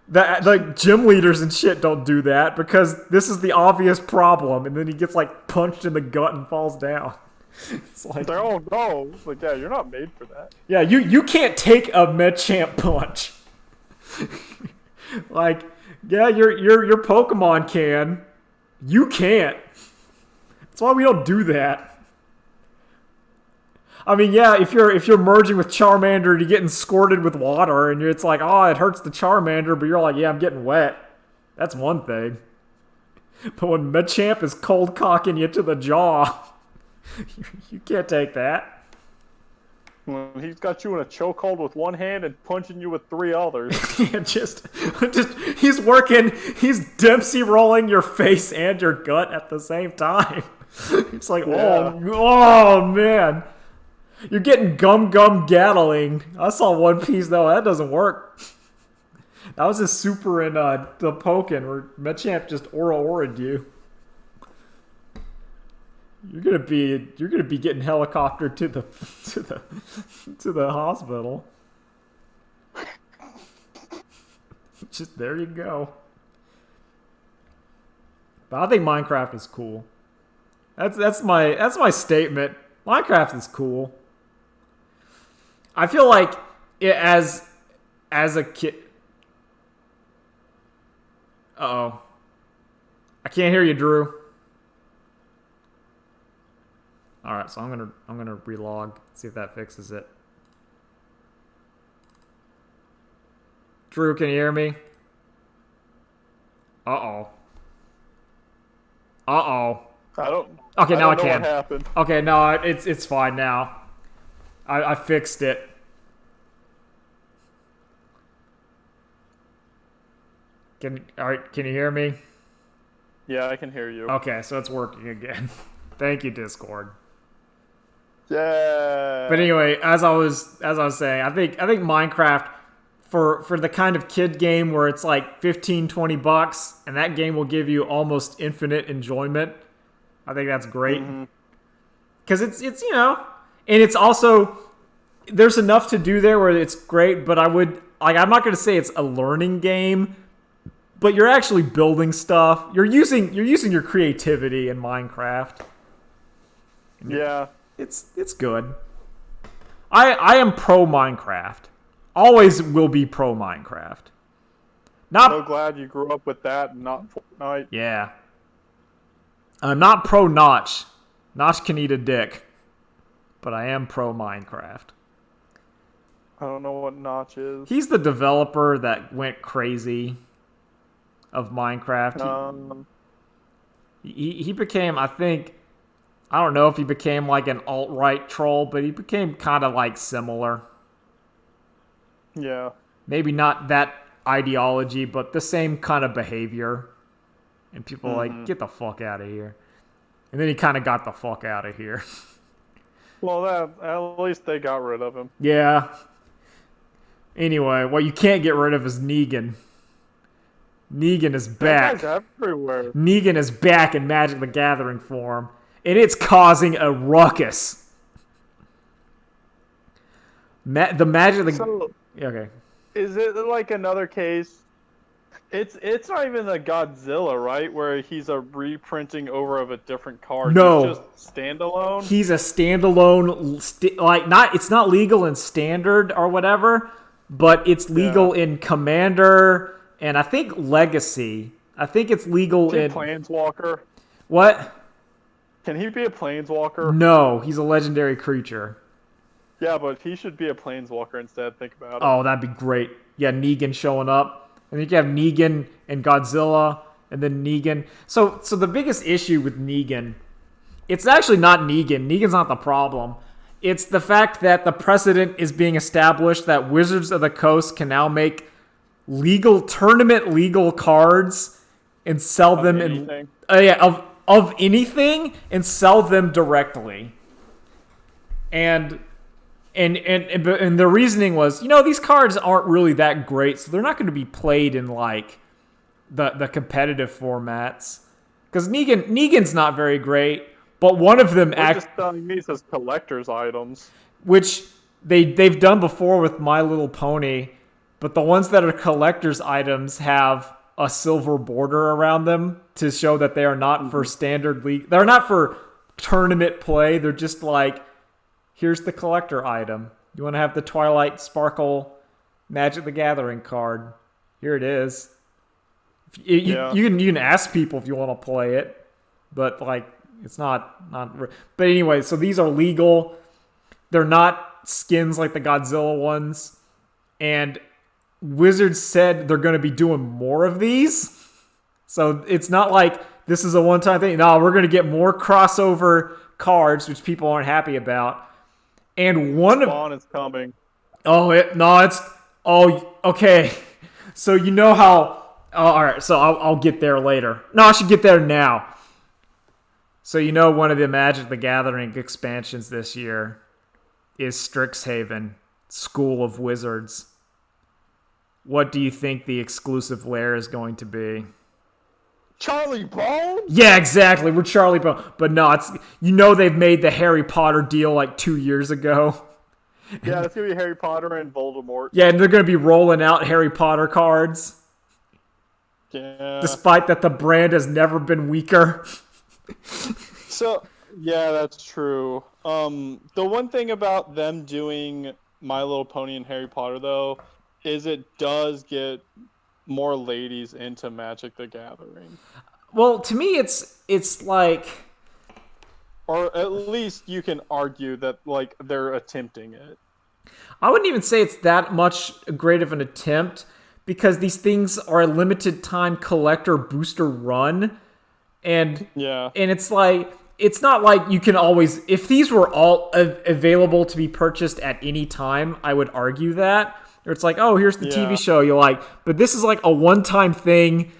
[SPEAKER 2] That like gym leaders and shit don't do that because this is the obvious problem, and then he gets like punched in the gut and falls down. It's like,
[SPEAKER 1] Oh no! Like, yeah, you're not made for that.
[SPEAKER 2] yeah, you can't take a Machamp punch. Like, yeah, your Pokemon can, you can't. That's why we don't do that. I mean, yeah, if you're merging with Charmander and you're getting squirted with water and it's like, oh, it hurts the Charmander, but you're like, yeah, I'm getting wet. That's one thing. But when Machamp is cold cocking you to the jaw, you can't take that.
[SPEAKER 1] When he's got you in a chokehold with one hand and punching you with three others.
[SPEAKER 2] Yeah, just he's Dempsey rolling your face and your gut at the same time. It's like,
[SPEAKER 1] Yeah.
[SPEAKER 2] oh man. You're getting gum Gatling. I saw One Piece though. That doesn't work. That was a super in the Pokken where Machamp just Ora'd you. You're gonna be getting helicoptered to the hospital. Just there you go. But I think Minecraft is cool. That's my statement. Minecraft is cool. I feel like as a kid. Uh-oh. I can't hear you, Drew. All right, so I'm gonna relog, see if that fixes it. Drew, can you hear me? Uh-oh. Uh-oh.
[SPEAKER 1] I don't.
[SPEAKER 2] Okay, now I
[SPEAKER 1] don't know
[SPEAKER 2] can.
[SPEAKER 1] What happened?
[SPEAKER 2] Okay, no, it's fine now. I fixed it. Can you hear me?
[SPEAKER 1] Yeah, I can hear you.
[SPEAKER 2] Okay, so it's working again. Thank you, Discord.
[SPEAKER 1] Yeah.
[SPEAKER 2] But anyway, as I was saying, I think Minecraft for the kind of kid game where it's like $15-$20 and that game will give you almost infinite enjoyment. I think that's great. Cuz it's and it's also there's enough to do there where it's great, but I'm not going to say it's a learning game, but you're actually building stuff. You're using your creativity in Minecraft.
[SPEAKER 1] Yeah.
[SPEAKER 2] It's good. I am pro Minecraft. Always will be pro Minecraft.
[SPEAKER 1] I'm so glad you grew up with that and not Fortnite.
[SPEAKER 2] Yeah. I'm not pro Notch. Notch can eat a dick. But I am pro Minecraft.
[SPEAKER 1] I don't know what Notch is.
[SPEAKER 2] He's the developer that went crazy of Minecraft. He became, I think, I don't know if he became like an alt-right troll, but he became kind of like similar.
[SPEAKER 1] Yeah.
[SPEAKER 2] Maybe not that ideology, but the same kind of behavior. And people are like, get the fuck out of here. And then he kind of got the fuck out of here.
[SPEAKER 1] Well, at least they got rid of him.
[SPEAKER 2] Yeah. Anyway, what you can't get rid of is Negan. Negan is back.
[SPEAKER 1] That guy's everywhere.
[SPEAKER 2] Negan is back in Magic the Gathering form. And it's causing a ruckus. The Magic the...
[SPEAKER 1] So,
[SPEAKER 2] okay.
[SPEAKER 1] is it like another case It's not even a Godzilla, right? Where he's a reprinting over of a different card. He's
[SPEAKER 2] No,
[SPEAKER 1] just standalone.
[SPEAKER 2] he's a standalone, like not. It's not legal in standard or whatever, but it's legal in Commander and I think Legacy. I think it's legal in
[SPEAKER 1] Planeswalker.
[SPEAKER 2] what?
[SPEAKER 1] Can he be a Planeswalker?
[SPEAKER 2] No, he's a legendary creature.
[SPEAKER 1] Yeah, but he should be a Planeswalker instead. Think about it.
[SPEAKER 2] Oh, that'd be great. Yeah, Negan showing up. I think you have Negan and Godzilla, and then Negan. So the biggest issue with Negan, it's actually not Negan. Negan's not the problem. It's the fact that the precedent is being established that Wizards of the Coast can now make tournament legal cards and sell them
[SPEAKER 1] anything.
[SPEAKER 2] of anything and sell them directly. And the reasoning was, these cards aren't really that great, so they're not going to be played in like the competitive formats. Because Negan's not very great, but one of them
[SPEAKER 1] just selling these as collector's items,
[SPEAKER 2] which they've done before with My Little Pony, but the ones that are collector's items have a silver border around them to show that they are not for standard league. They're not for tournament play. They're just like, here's the collector item. You want to have the Twilight Sparkle Magic the Gathering card? Here it is. You can ask people if you want to play it, but like it's not. But anyway, so these are legal. They're not skins like the Godzilla ones, and Wizards said they're going to be doing more of these. So it's not like this is a one-time thing. No, we're going to get more crossover cards, which people aren't happy about. And
[SPEAKER 1] Spawn is coming.
[SPEAKER 2] Okay. So you know how... all right, so I'll get there later. No, I should get there now. So one of the Magic the Gathering expansions this year is Strixhaven, School of Wizards. What do you think the exclusive lair is going to be?
[SPEAKER 1] Charlie Bone?
[SPEAKER 2] Yeah, exactly. We're Charlie Bone. But no, it's they've made the Harry Potter deal like 2 years ago.
[SPEAKER 1] Yeah, it's going to be Harry Potter and Voldemort.
[SPEAKER 2] Yeah, and they're going to be rolling out Harry Potter cards.
[SPEAKER 1] Yeah.
[SPEAKER 2] Despite that the brand has never been weaker.
[SPEAKER 1] So, yeah, that's true. The one thing about them doing My Little Pony and Harry Potter, though, is it does get more ladies into Magic the Gathering.
[SPEAKER 2] Well, to me, it's like,
[SPEAKER 1] or at least you can argue that like they're attempting it.
[SPEAKER 2] I wouldn't even say it's that much great of an attempt because these things are a limited time collector booster run, and it's like it's not like you can always. If these were all available to be purchased at any time, I would argue that. Or it's like, oh, here's the TV show you like. But this is like a one-time thing.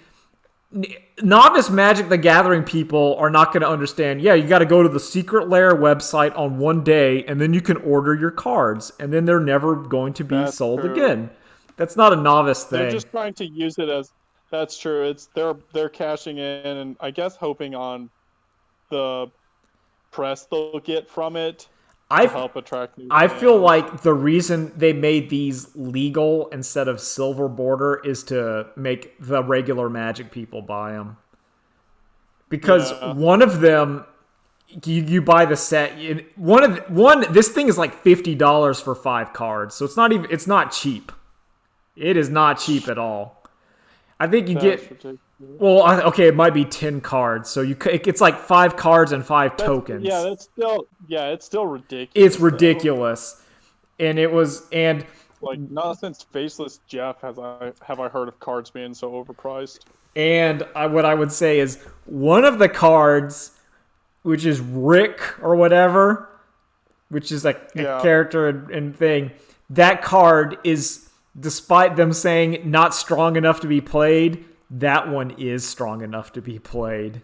[SPEAKER 2] Novice Magic the Gathering people are not going to understand, you got to go to the Secret Lair website on one day, and then you can order your cards. And then they're never going to be sold again. That's not a novice thing.
[SPEAKER 1] They're just trying to use it as... That's true. It's they're cashing in, and I guess hoping on the press they'll get from it. Help attract new fans.
[SPEAKER 2] I feel like the reason they made these legal instead of silver border is to make the regular Magic people buy them. Because one of them, you buy the set. This thing is like $50 for 5 cards, so it's not cheap. It is not cheap at all. I think you get. Ridiculous. Well, okay, it might be 10 cards, so it's like 5 cards and 5 tokens.
[SPEAKER 1] Yeah, it's still ridiculous.
[SPEAKER 2] It's ridiculous, and it was
[SPEAKER 1] like not since Faceless Jeff have I heard of cards being so overpriced.
[SPEAKER 2] And what I would say is one of the cards, which is Rick or whatever, which is like a character and thing. That card is, despite them saying not strong enough to be played. That one is strong enough to be played.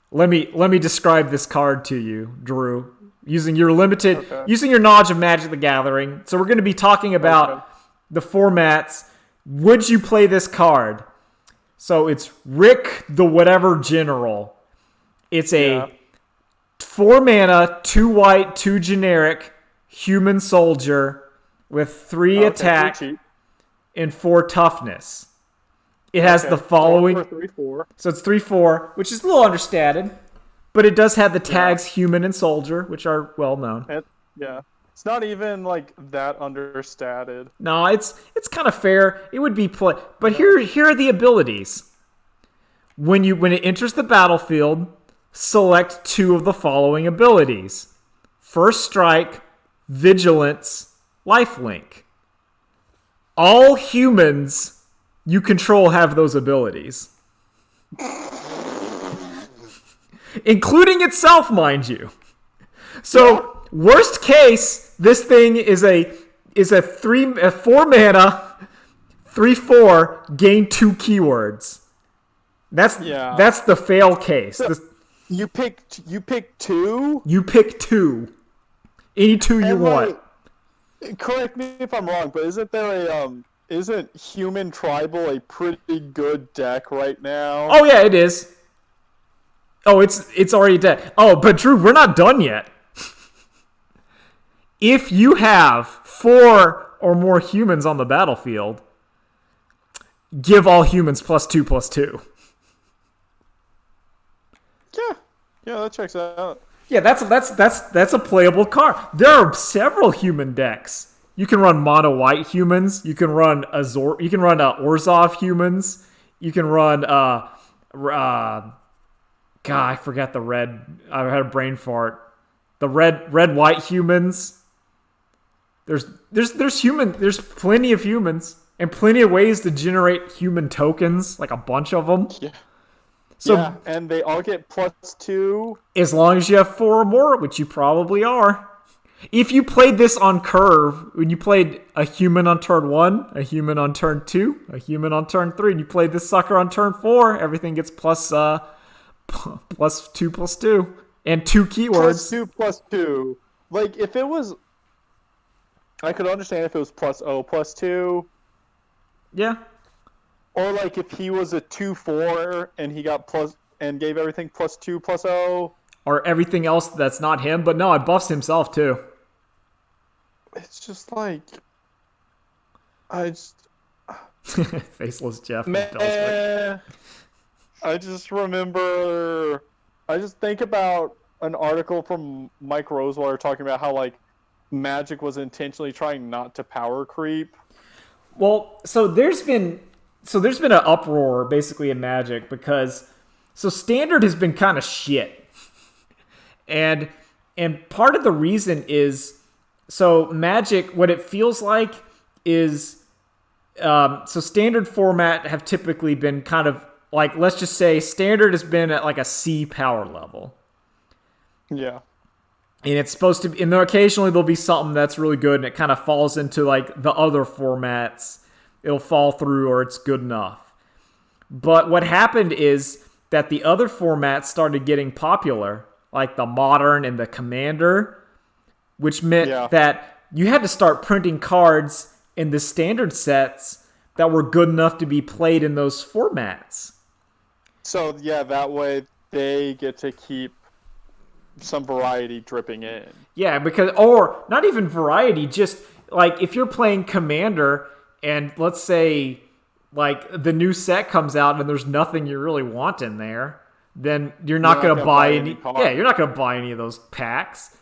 [SPEAKER 2] Let me describe this card to you, Drew, using your knowledge of Magic the Gathering. So we're going to be talking about the formats. Would you play this card? So it's Rick the whatever general. It's a 4 mana, 2 white, 2 generic human soldier with 3 attack and 4 toughness. It has
[SPEAKER 1] Okay.
[SPEAKER 2] the following.
[SPEAKER 1] So 3-4.
[SPEAKER 2] So it's 3-4, which is a little understated, but it does have the
[SPEAKER 1] Yeah.
[SPEAKER 2] tags human and soldier, which are well known.
[SPEAKER 1] Yeah. It's not even like that understated.
[SPEAKER 2] No, it's kind of fair. It would be play, but
[SPEAKER 1] No.
[SPEAKER 2] here are the abilities. When it enters the battlefield, select 2 of the following abilities: First Strike, Vigilance, Lifelink. All humans you control have those abilities, including itself, mind you. So, worst case, this thing is a 4 mana, 3/4, gain 2 keywords. That's the fail case.
[SPEAKER 1] So, you pick 2.
[SPEAKER 2] You pick 2, any 2 you want.
[SPEAKER 1] Correct me if I'm wrong, but isn't Human Tribal a pretty good deck right now?
[SPEAKER 2] Oh yeah, it is. Oh, it's already dead. Oh, but Drew, we're not done yet. If you have 4 or more humans on the battlefield, give all humans +2/+2.
[SPEAKER 1] Yeah, that checks out.
[SPEAKER 2] Yeah, that's a playable card. There are several human decks. You can run mono white humans. You can run You can run Orzhov humans. You can run God, I forgot the red. I had a brain fart. The red white humans. There's plenty of humans and plenty of ways to generate human tokens, like a bunch of them.
[SPEAKER 1] Yeah.
[SPEAKER 2] So,
[SPEAKER 1] yeah, and they all get +2.
[SPEAKER 2] As long as you have 4 or more, which you probably are. If you played this on curve, when you played a human on turn 1, a human on turn 2, a human on turn 3, and you played this sucker on turn 4, everything gets +2/+2, and 2 keywords.
[SPEAKER 1] +2/+2. Like, if it was... I could understand if it was +0/+2.
[SPEAKER 2] Yeah.
[SPEAKER 1] Or, like, if he was a 2/4 and he got and gave everything +2/+0.
[SPEAKER 2] Or everything else that's not him, but no, it buffs himself too.
[SPEAKER 1] It's just like... I just...
[SPEAKER 2] Faceless Jeff.
[SPEAKER 1] Man, I just remember... I just think about an article from Mike Rosewater talking about how, like, Magic was intentionally trying not to power creep.
[SPEAKER 2] Well, so there's been an uproar basically in Magic because Standard has been kind of shit. And part of the reason is Magic, what it feels like is Standard format have typically been kind of like, let's just say Standard has been at like a C power level.
[SPEAKER 1] Yeah.
[SPEAKER 2] And it's supposed to be, and there occasionally there'll be something that's really good and it kind of falls into like the other formats. It'll fall through or it's good enough. But what happened is that the other formats started getting popular, like the Modern and the Commander, which meant that you had to start printing cards in the Standard sets that were good enough to be played in those formats.
[SPEAKER 1] So, yeah, that way they get to keep some variety dripping in.
[SPEAKER 2] Yeah, because, or not even variety, just like if you're playing Commander and let's say like the new set comes out and there's nothing you really want in there, then you're not going to buy any. Yeah, you're not going to buy any of those packs.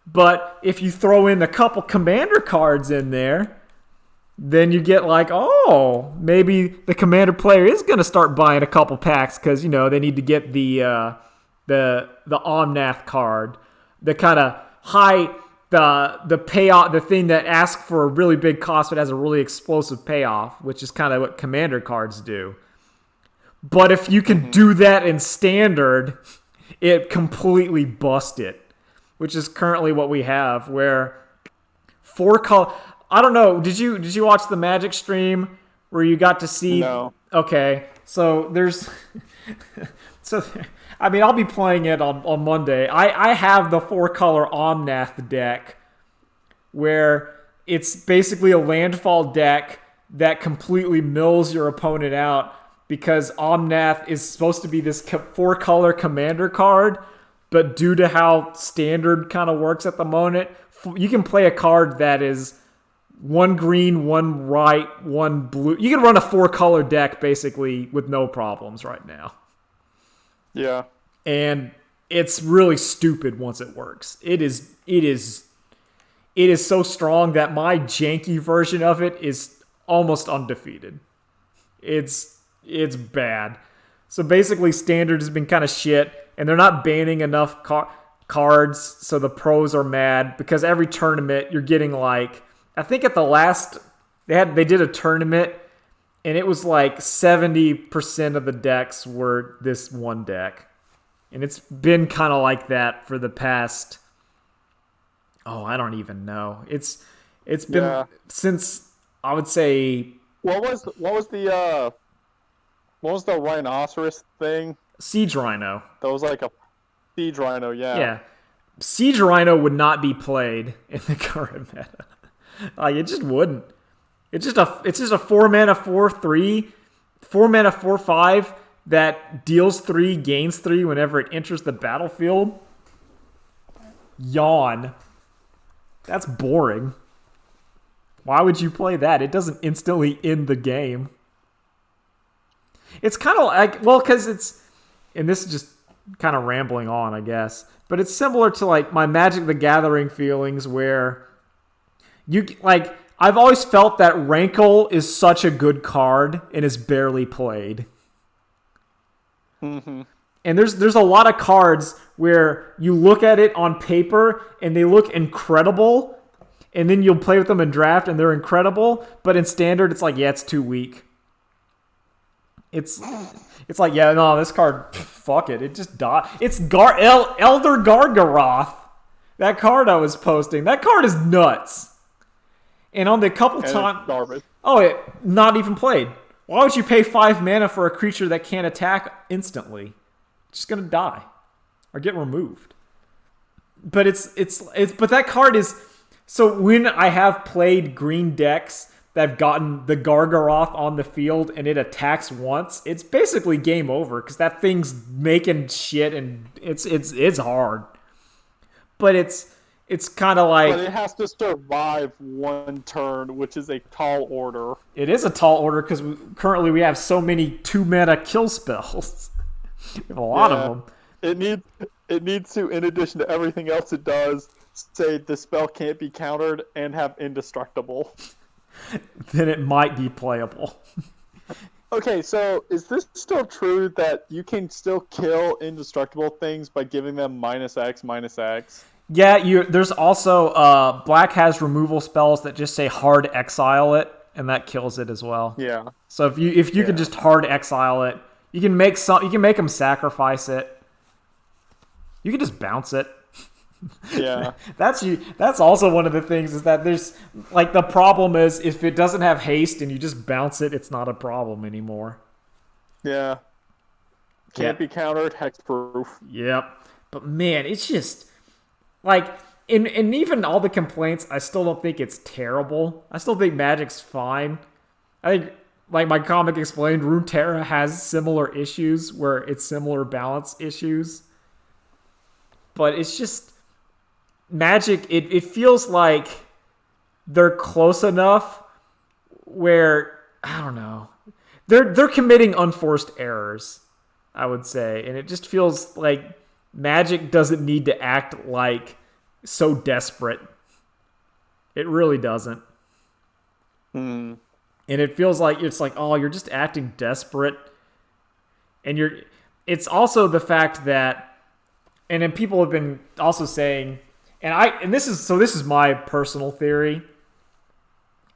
[SPEAKER 2] But if you throw in a couple Commander cards in there, then you get like, oh, maybe the Commander player is going to start buying a couple packs because, you know, they need to get the Omnath card, the kind of high, the payoff, the thing that asks for a really big cost but has a really explosive payoff, which is kind of what Commander cards do. But if you can do that in Standard, it completely busts it, which is currently what we have, where 4 color. I don't know. Did you watch the Magic stream where you got to see?
[SPEAKER 1] No.
[SPEAKER 2] Okay, so there's I mean, I'll be playing it on Monday. I have the 4-color Omnath deck where it's basically a landfall deck that completely mills your opponent out because Omnath is supposed to be this 4-color commander card, but due to how Standard kind of works at the moment, you can play a card that is one green, one white, one blue. You can run a 4-color deck basically with no problems right now.
[SPEAKER 1] Yeah.
[SPEAKER 2] And it's really stupid once it works. It is so strong that my janky version of it is almost undefeated. It's bad. So basically, standard has been kind of shit, and they're not banning enough cards, so the pros are mad because every tournament you're getting like, I think at the last they did a tournament, and it was like 70% of the decks were this one deck, and it's been kind of like that for the past. Oh, I don't even know. It's been since, I would say,
[SPEAKER 1] What was the rhinoceros thing?
[SPEAKER 2] Siege Rhino.
[SPEAKER 1] That was like a siege rhino, yeah.
[SPEAKER 2] Yeah. Siege Rhino would not be played in the current meta. Like, it just wouldn't. It's just a 4-mana 4/3, 4-mana 4/5 that deals 3, gains 3 whenever it enters the battlefield. Yawn. That's boring. Why would you play that? It doesn't instantly end the game. It's kind of like, well, because it's, and this is just kind of rambling on, I guess, but it's similar to like my Magic the Gathering feelings where I've always felt that Rankle is such a good card and is barely played.
[SPEAKER 1] Mm-hmm.
[SPEAKER 2] And there's a lot of cards where you look at it on paper and they look incredible, and then you'll play with them in draft and they're incredible, but in standard it's like, yeah, it's too weak. It's like, yeah, no, this card, fuck it, it just died. It's Elder Gargaroth. That card I was posting, that card is nuts. And on the couple times, not even played. Why would you pay 5 mana for a creature that can't attack instantly? It's just gonna die or get removed. But but that card is, so when I have played green decks that have gotten the Gargaroth on the field and it attacks once, it's basically game over because that thing's making shit and it's hard. But it's kind of like,
[SPEAKER 1] but it has to survive one turn, which is a tall order.
[SPEAKER 2] It is a tall order because currently we have so many 2-mana kill spells. We have a lot of them.
[SPEAKER 1] It needs to, in addition to everything else it does, say the spell can't be countered and have indestructible.
[SPEAKER 2] Then it might be playable.
[SPEAKER 1] Okay, so is this still true that you can still kill indestructible things by giving them -X/-X?
[SPEAKER 2] Yeah, there's also Black has removal spells that just say hard exile it, and that kills it as well.
[SPEAKER 1] Yeah.
[SPEAKER 2] So if you can just hard exile it, you can make them sacrifice it. You can just bounce it.
[SPEAKER 1] Yeah.
[SPEAKER 2] That's also one of the things, is that there's like, the problem is if it doesn't have haste and you just bounce it, it's not a problem anymore.
[SPEAKER 1] Yeah. Can't be countered, hexproof.
[SPEAKER 2] Yep. But man, it's just like, and even all the complaints, I still don't think it's terrible. I still think Magic's fine. I think, like my comic explained, Runeterra has similar issues where it's similar balance issues. But it's just Magic, it feels like they're close enough where, I don't know, they're committing unforced errors, I would say. And it just feels like Magic doesn't need to act like so desperate. It really doesn't.
[SPEAKER 1] Hmm.
[SPEAKER 2] And it feels like it's like, oh, you're just acting desperate. And it's also the fact that, and then people have been also saying, and this is my personal theory,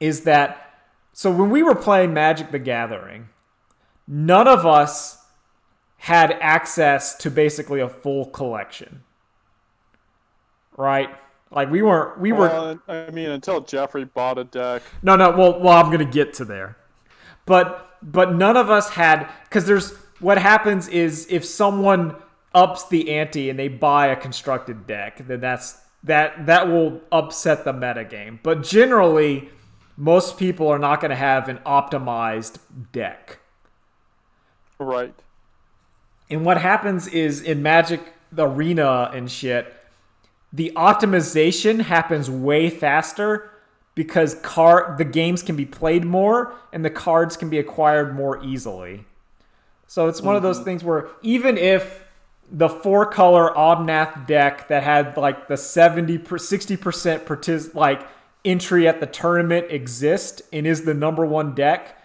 [SPEAKER 2] is that, so when we were playing Magic the Gathering, none of us had access to basically a full collection. Right? Like we were.
[SPEAKER 1] I mean, until Jeffrey bought a deck.
[SPEAKER 2] No. Well, I'm gonna get to there, but none of us had, because what happens is if someone ups the ante and they buy a constructed deck, then that will upset the metagame. But generally, most people are not going to have an optimized deck.
[SPEAKER 1] Right.
[SPEAKER 2] And what happens is in Magic the Arena and shit, the optimization happens way faster, because the games can be played more and the cards can be acquired more easily. So it's one of those things where even if the 4-color Omnath deck that had like the 60% like entry at the tournament exists and is the number one deck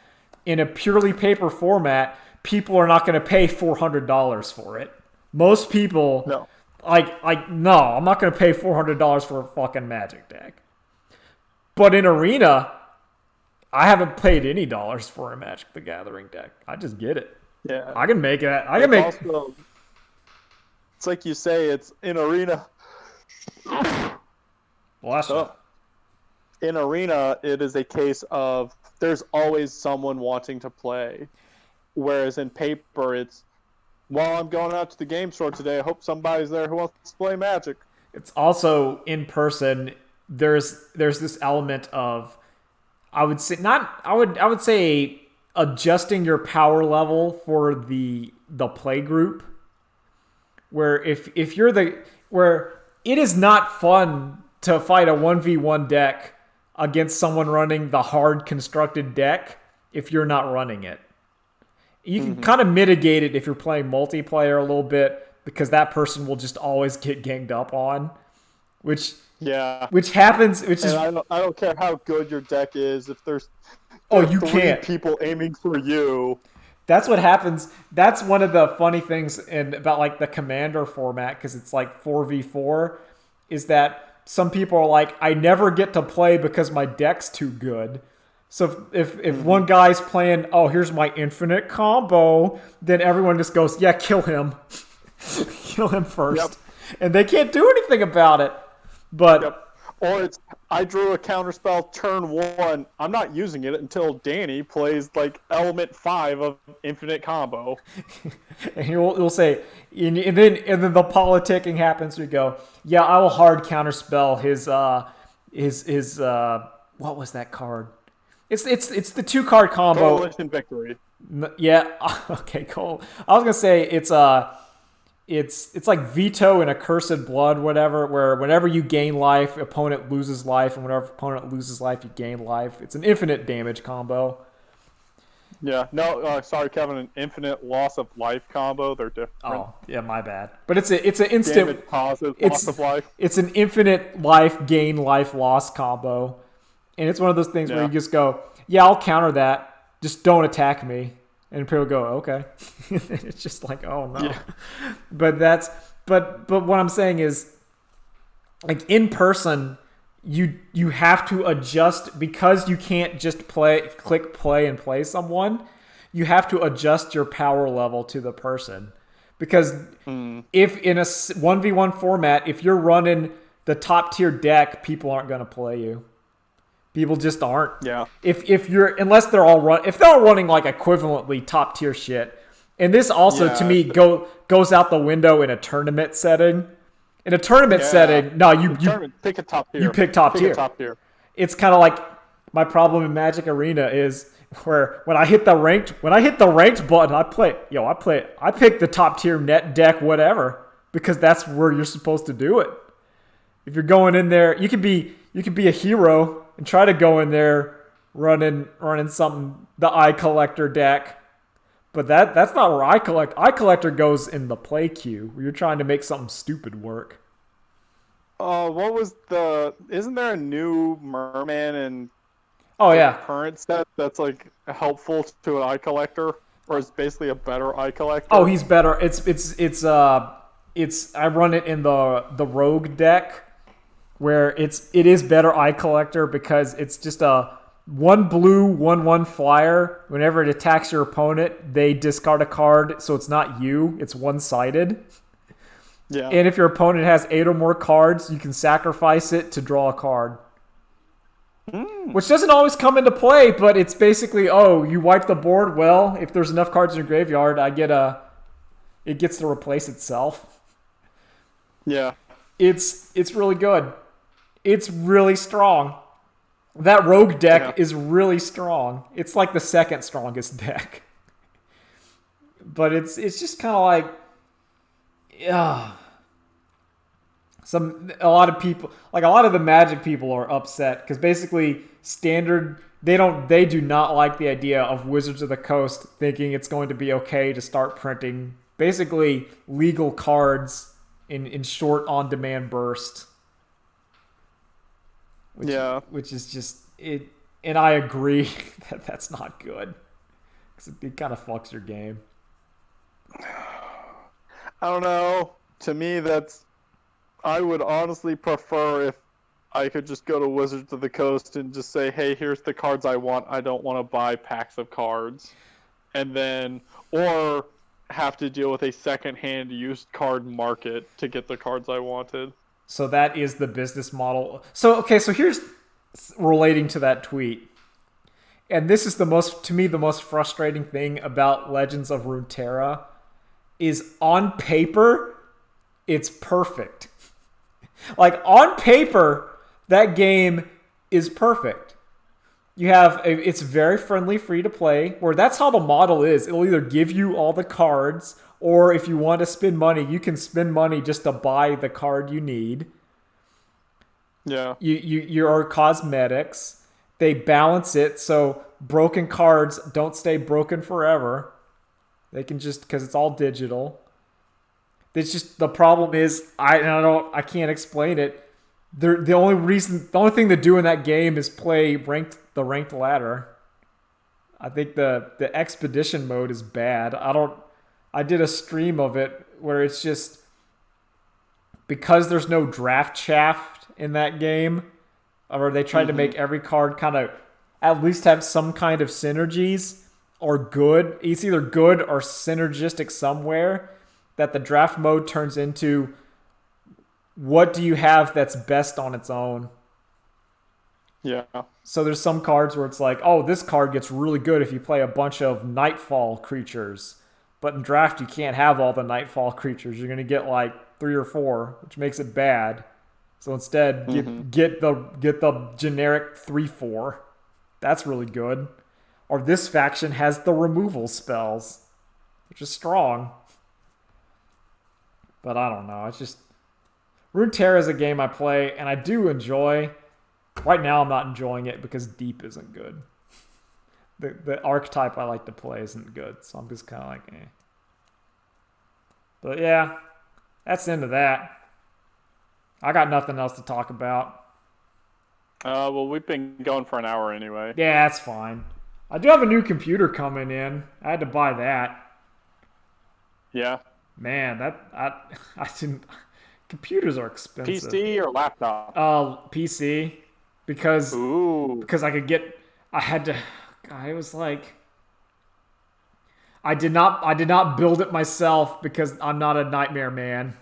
[SPEAKER 2] in a purely paper format, people are not going to pay $400 for it. Most people,
[SPEAKER 1] No.
[SPEAKER 2] no, I'm not going to pay $400 for a fucking Magic deck. But in Arena, I haven't paid any dollars for a Magic the Gathering deck. I just get it.
[SPEAKER 1] Yeah.
[SPEAKER 2] I can make it.
[SPEAKER 1] Also, it's like you say, it's in Arena.
[SPEAKER 2] Bless you.
[SPEAKER 1] In Arena, it is a case of there's always someone wanting to play. Whereas in paper, it's, well, I'm going out to the game store today. I hope somebody's there who wants to play Magic.
[SPEAKER 2] It's also in person. There's this element of, I would say adjusting your power level for the play group. Where if you're where it is not fun to fight a 1v1 deck against someone running the hard constructed deck if you're not running it. You can kind of mitigate it if you're playing multiplayer a little bit, because that person will just always get ganged up on, which happens.
[SPEAKER 1] I don't care how good your deck is if there's
[SPEAKER 2] you
[SPEAKER 1] three
[SPEAKER 2] can't
[SPEAKER 1] people aiming for you.
[SPEAKER 2] That's what happens. That's one of the funny things about like the Commander format, because it's like 4v4, is that some people are like, I never get to play because my deck's too good. So if one guy's playing, oh, here's my infinite combo, then everyone just goes, yeah, kill him. Kill him first.
[SPEAKER 1] Yep.
[SPEAKER 2] And they can't do anything about it. But
[SPEAKER 1] Or it's, I drew a counterspell turn 1. I'm not using it until Danny plays like element 5 of infinite combo.
[SPEAKER 2] And you'll say, and then the politicking happens. You go, yeah, I will hard counterspell his what was that card? It's the 2-card combo.
[SPEAKER 1] Coalition Victory.
[SPEAKER 2] Yeah. Okay. Cool. I was gonna say it's like Veto and Accursed Blood, whatever, where whenever you gain life, opponent loses life, and whenever opponent loses life, you gain life. It's an infinite damage combo.
[SPEAKER 1] Yeah, no, sorry, Kevin, an infinite loss of life combo. They're different.
[SPEAKER 2] Oh, yeah, my bad. But it's an instant
[SPEAKER 1] damage causes loss of life.
[SPEAKER 2] It's an infinite life gain, life loss combo. And it's one of those things where you just go, yeah, I'll counter that. Just don't attack me. And people go, okay. It's just like, oh no. Yeah. But what I'm saying is, like, in person, you have to adjust, because you can't just click play and play someone. You have to adjust your power level to the person. Because if in a 1v1 format, if you're running the top tier deck, people aren't going to play you. People just aren't.
[SPEAKER 1] Yeah.
[SPEAKER 2] If unless they're all running like equivalently top tier shit. And this also to me goes out the window in a tournament setting. In a tournament setting, no, you
[SPEAKER 1] pick a top tier.
[SPEAKER 2] You pick top tier.
[SPEAKER 1] Top tier.
[SPEAKER 2] It's kind of like my problem in Magic Arena is where when I hit the ranked button, I pick the top tier net deck, whatever, because that's where you're supposed to do it. If you're going in there, you could be a hero and try to go in there running something, the Eye Collector deck. But that's not where Eye Collector goes in the play queue, where you're trying to make something stupid work.
[SPEAKER 1] What was isn't there a new Merman and current set that's like helpful to an Eye Collector, or is basically a better Eye Collector?
[SPEAKER 2] Oh, he's better. It's I run it in the Rogue deck, where it is better Eye Collector, because it's just a 1 blue 1/1 flyer. Whenever it attacks your opponent, they discard a card, so it's not you, it's one-sided.
[SPEAKER 1] Yeah.
[SPEAKER 2] And if your opponent has 8 or more cards, you can sacrifice it to draw a card. Which doesn't always come into play, but it's basically, you wipe the board, well, if there's enough cards in your graveyard, it gets to replace itself.
[SPEAKER 1] Yeah.
[SPEAKER 2] It's really good. It's really strong. That Rogue deck is really strong. It's like the second strongest deck. But it's just kind of like, A lot of people, like a lot of the Magic people, are upset because basically standard they do not like the idea of Wizards of the Coast thinking it's going to be okay to start printing basically legal cards in short on demand bursts,
[SPEAKER 1] Yeah.
[SPEAKER 2] which is just it. And I agree that that's not good because it kind of fucks your game.
[SPEAKER 1] I don't know. To me, I would honestly prefer if I could just go to Wizards of the Coast and just say, hey, here's the cards I want. I don't want to buy packs of cards. And then, or have to deal with a secondhand used card market to get the cards I wanted.
[SPEAKER 2] So that is the business model. So, okay, so here's relating to that tweet. And this is to me, the most frustrating thing about Legends of Runeterra is on paper, it's perfect. Like, on paper, that game is perfect. It's very friendly, free to play, where that's how the model is. It'll either give you all the cards, or if you want to spend money, you can spend money just to buy the card you need.
[SPEAKER 1] Yeah.
[SPEAKER 2] Your cosmetics. They balance it so broken cards don't stay broken forever. They can just, because it's all digital. It's just, the problem is I can't explain it. The only thing to do in that game is play the ranked ladder. I think the expedition mode is bad. I did a stream of it where it's just because there's no draft shaft in that game, or they tried to make every card kind of at least have some kind of synergies or good. It's either good or synergistic somewhere, that the draft mode turns into what do you have that's best on its own.
[SPEAKER 1] Yeah.
[SPEAKER 2] So there's some cards where it's like, oh, this card gets really good if you play a bunch of Nightfall creatures. But in draft, you can't have all the Nightfall creatures. You're going to get like 3 or 4, which makes it bad. So instead, get the generic 3/4. That's really good. Or this faction has the removal spells, which is strong. But I don't know. It's just Runeterra is a game I play and I do enjoy. Right now, I'm not enjoying it because Deep isn't good. The archetype I like to play isn't good, so I'm just kind of like, eh. But yeah, that's the end of that. I got nothing else to talk about.
[SPEAKER 1] Well, we've been going for an hour anyway.
[SPEAKER 2] Yeah, that's fine. I do have a new computer coming in. I had to buy that.
[SPEAKER 1] Yeah.
[SPEAKER 2] Man, I didn't. Computers are expensive.
[SPEAKER 1] PC or laptop?
[SPEAKER 2] PC, because I could get. I had to. God, it was like. I did not build it myself because I'm not a nightmare man.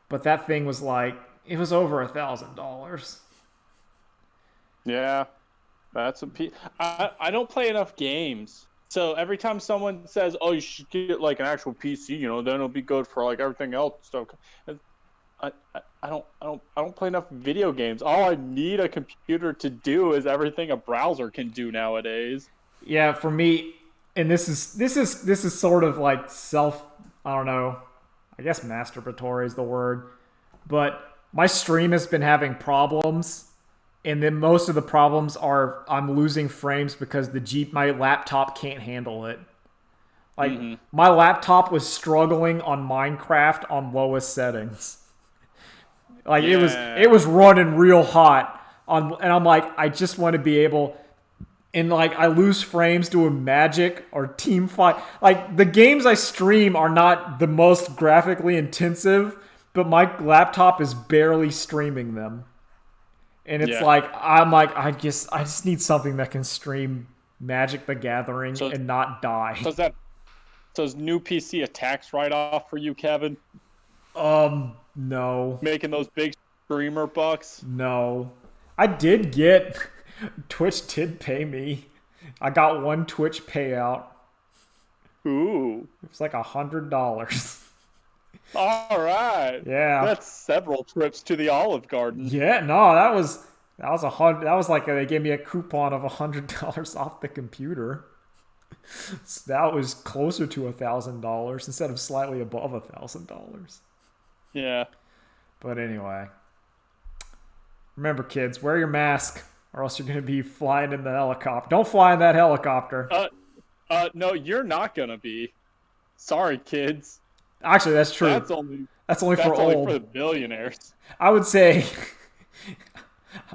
[SPEAKER 2] But that thing was like, it was over $1,000.
[SPEAKER 1] Yeah, that's I don't play enough games, so every time someone says, "Oh, you should get like an actual PC," then it'll be good for like everything else stuff. I don't play enough video games. All I need a computer to do is everything a browser can do nowadays.
[SPEAKER 2] Yeah, for me, and this is sort of like I don't know. I guess masturbatory is the word. But my stream has been having problems, and then most of the problems are I'm losing frames because my laptop can't handle it. Like my laptop was struggling on Minecraft on lowest settings. Like it was running real hot and I'm like, I just want to be able. And like I lose frames doing Magic or Team Fight. Like the games I stream are not the most graphically intensive, but my laptop is barely streaming them. And it's I just need something that can stream Magic the Gathering and not die.
[SPEAKER 1] Does new PC a tax write-off for you, Kevin?
[SPEAKER 2] No.
[SPEAKER 1] Making those big streamer bucks?
[SPEAKER 2] No. I did get Twitch did pay me. I got one Twitch payout.
[SPEAKER 1] Ooh.
[SPEAKER 2] It was like $100.
[SPEAKER 1] All right.
[SPEAKER 2] Yeah.
[SPEAKER 1] That's several trips to the Olive Garden.
[SPEAKER 2] Yeah, no, that was like they gave me a coupon of $100 off the computer. So that was closer to $1,000 instead of slightly above $1,000.
[SPEAKER 1] Yeah.
[SPEAKER 2] But anyway, remember, kids, wear your mask, or else you're going to be flying in the helicopter. Don't fly in that helicopter.
[SPEAKER 1] No, you're not gonna be. Sorry, kids.
[SPEAKER 2] Actually, that's true.
[SPEAKER 1] That's only
[SPEAKER 2] That's only for
[SPEAKER 1] only
[SPEAKER 2] old.
[SPEAKER 1] for the billionaires.
[SPEAKER 2] I would say.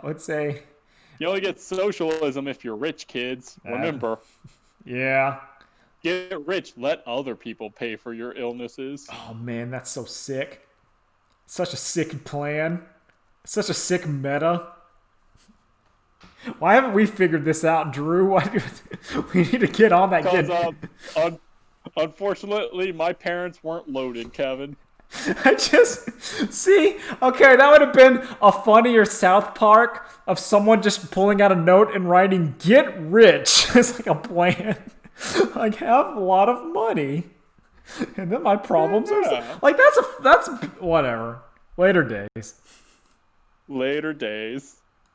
[SPEAKER 2] I would say.
[SPEAKER 1] You only get socialism if you're rich, kids. Remember,
[SPEAKER 2] Yeah.
[SPEAKER 1] get rich. Let other people pay for your illnesses.
[SPEAKER 2] Oh man, that's so sick. Such a sick plan. Such a sick meta. Why haven't we figured this out, Drew? We need to get on that.
[SPEAKER 1] Because unfortunately, my parents weren't loaded, Kevin.
[SPEAKER 2] I just see. Okay, that would have been a funnier South Park of someone just pulling out a note and writing "Get rich." It's like a plan. Like have a lot of money, and then my problems are like that's whatever. Later days.
[SPEAKER 1] Later days.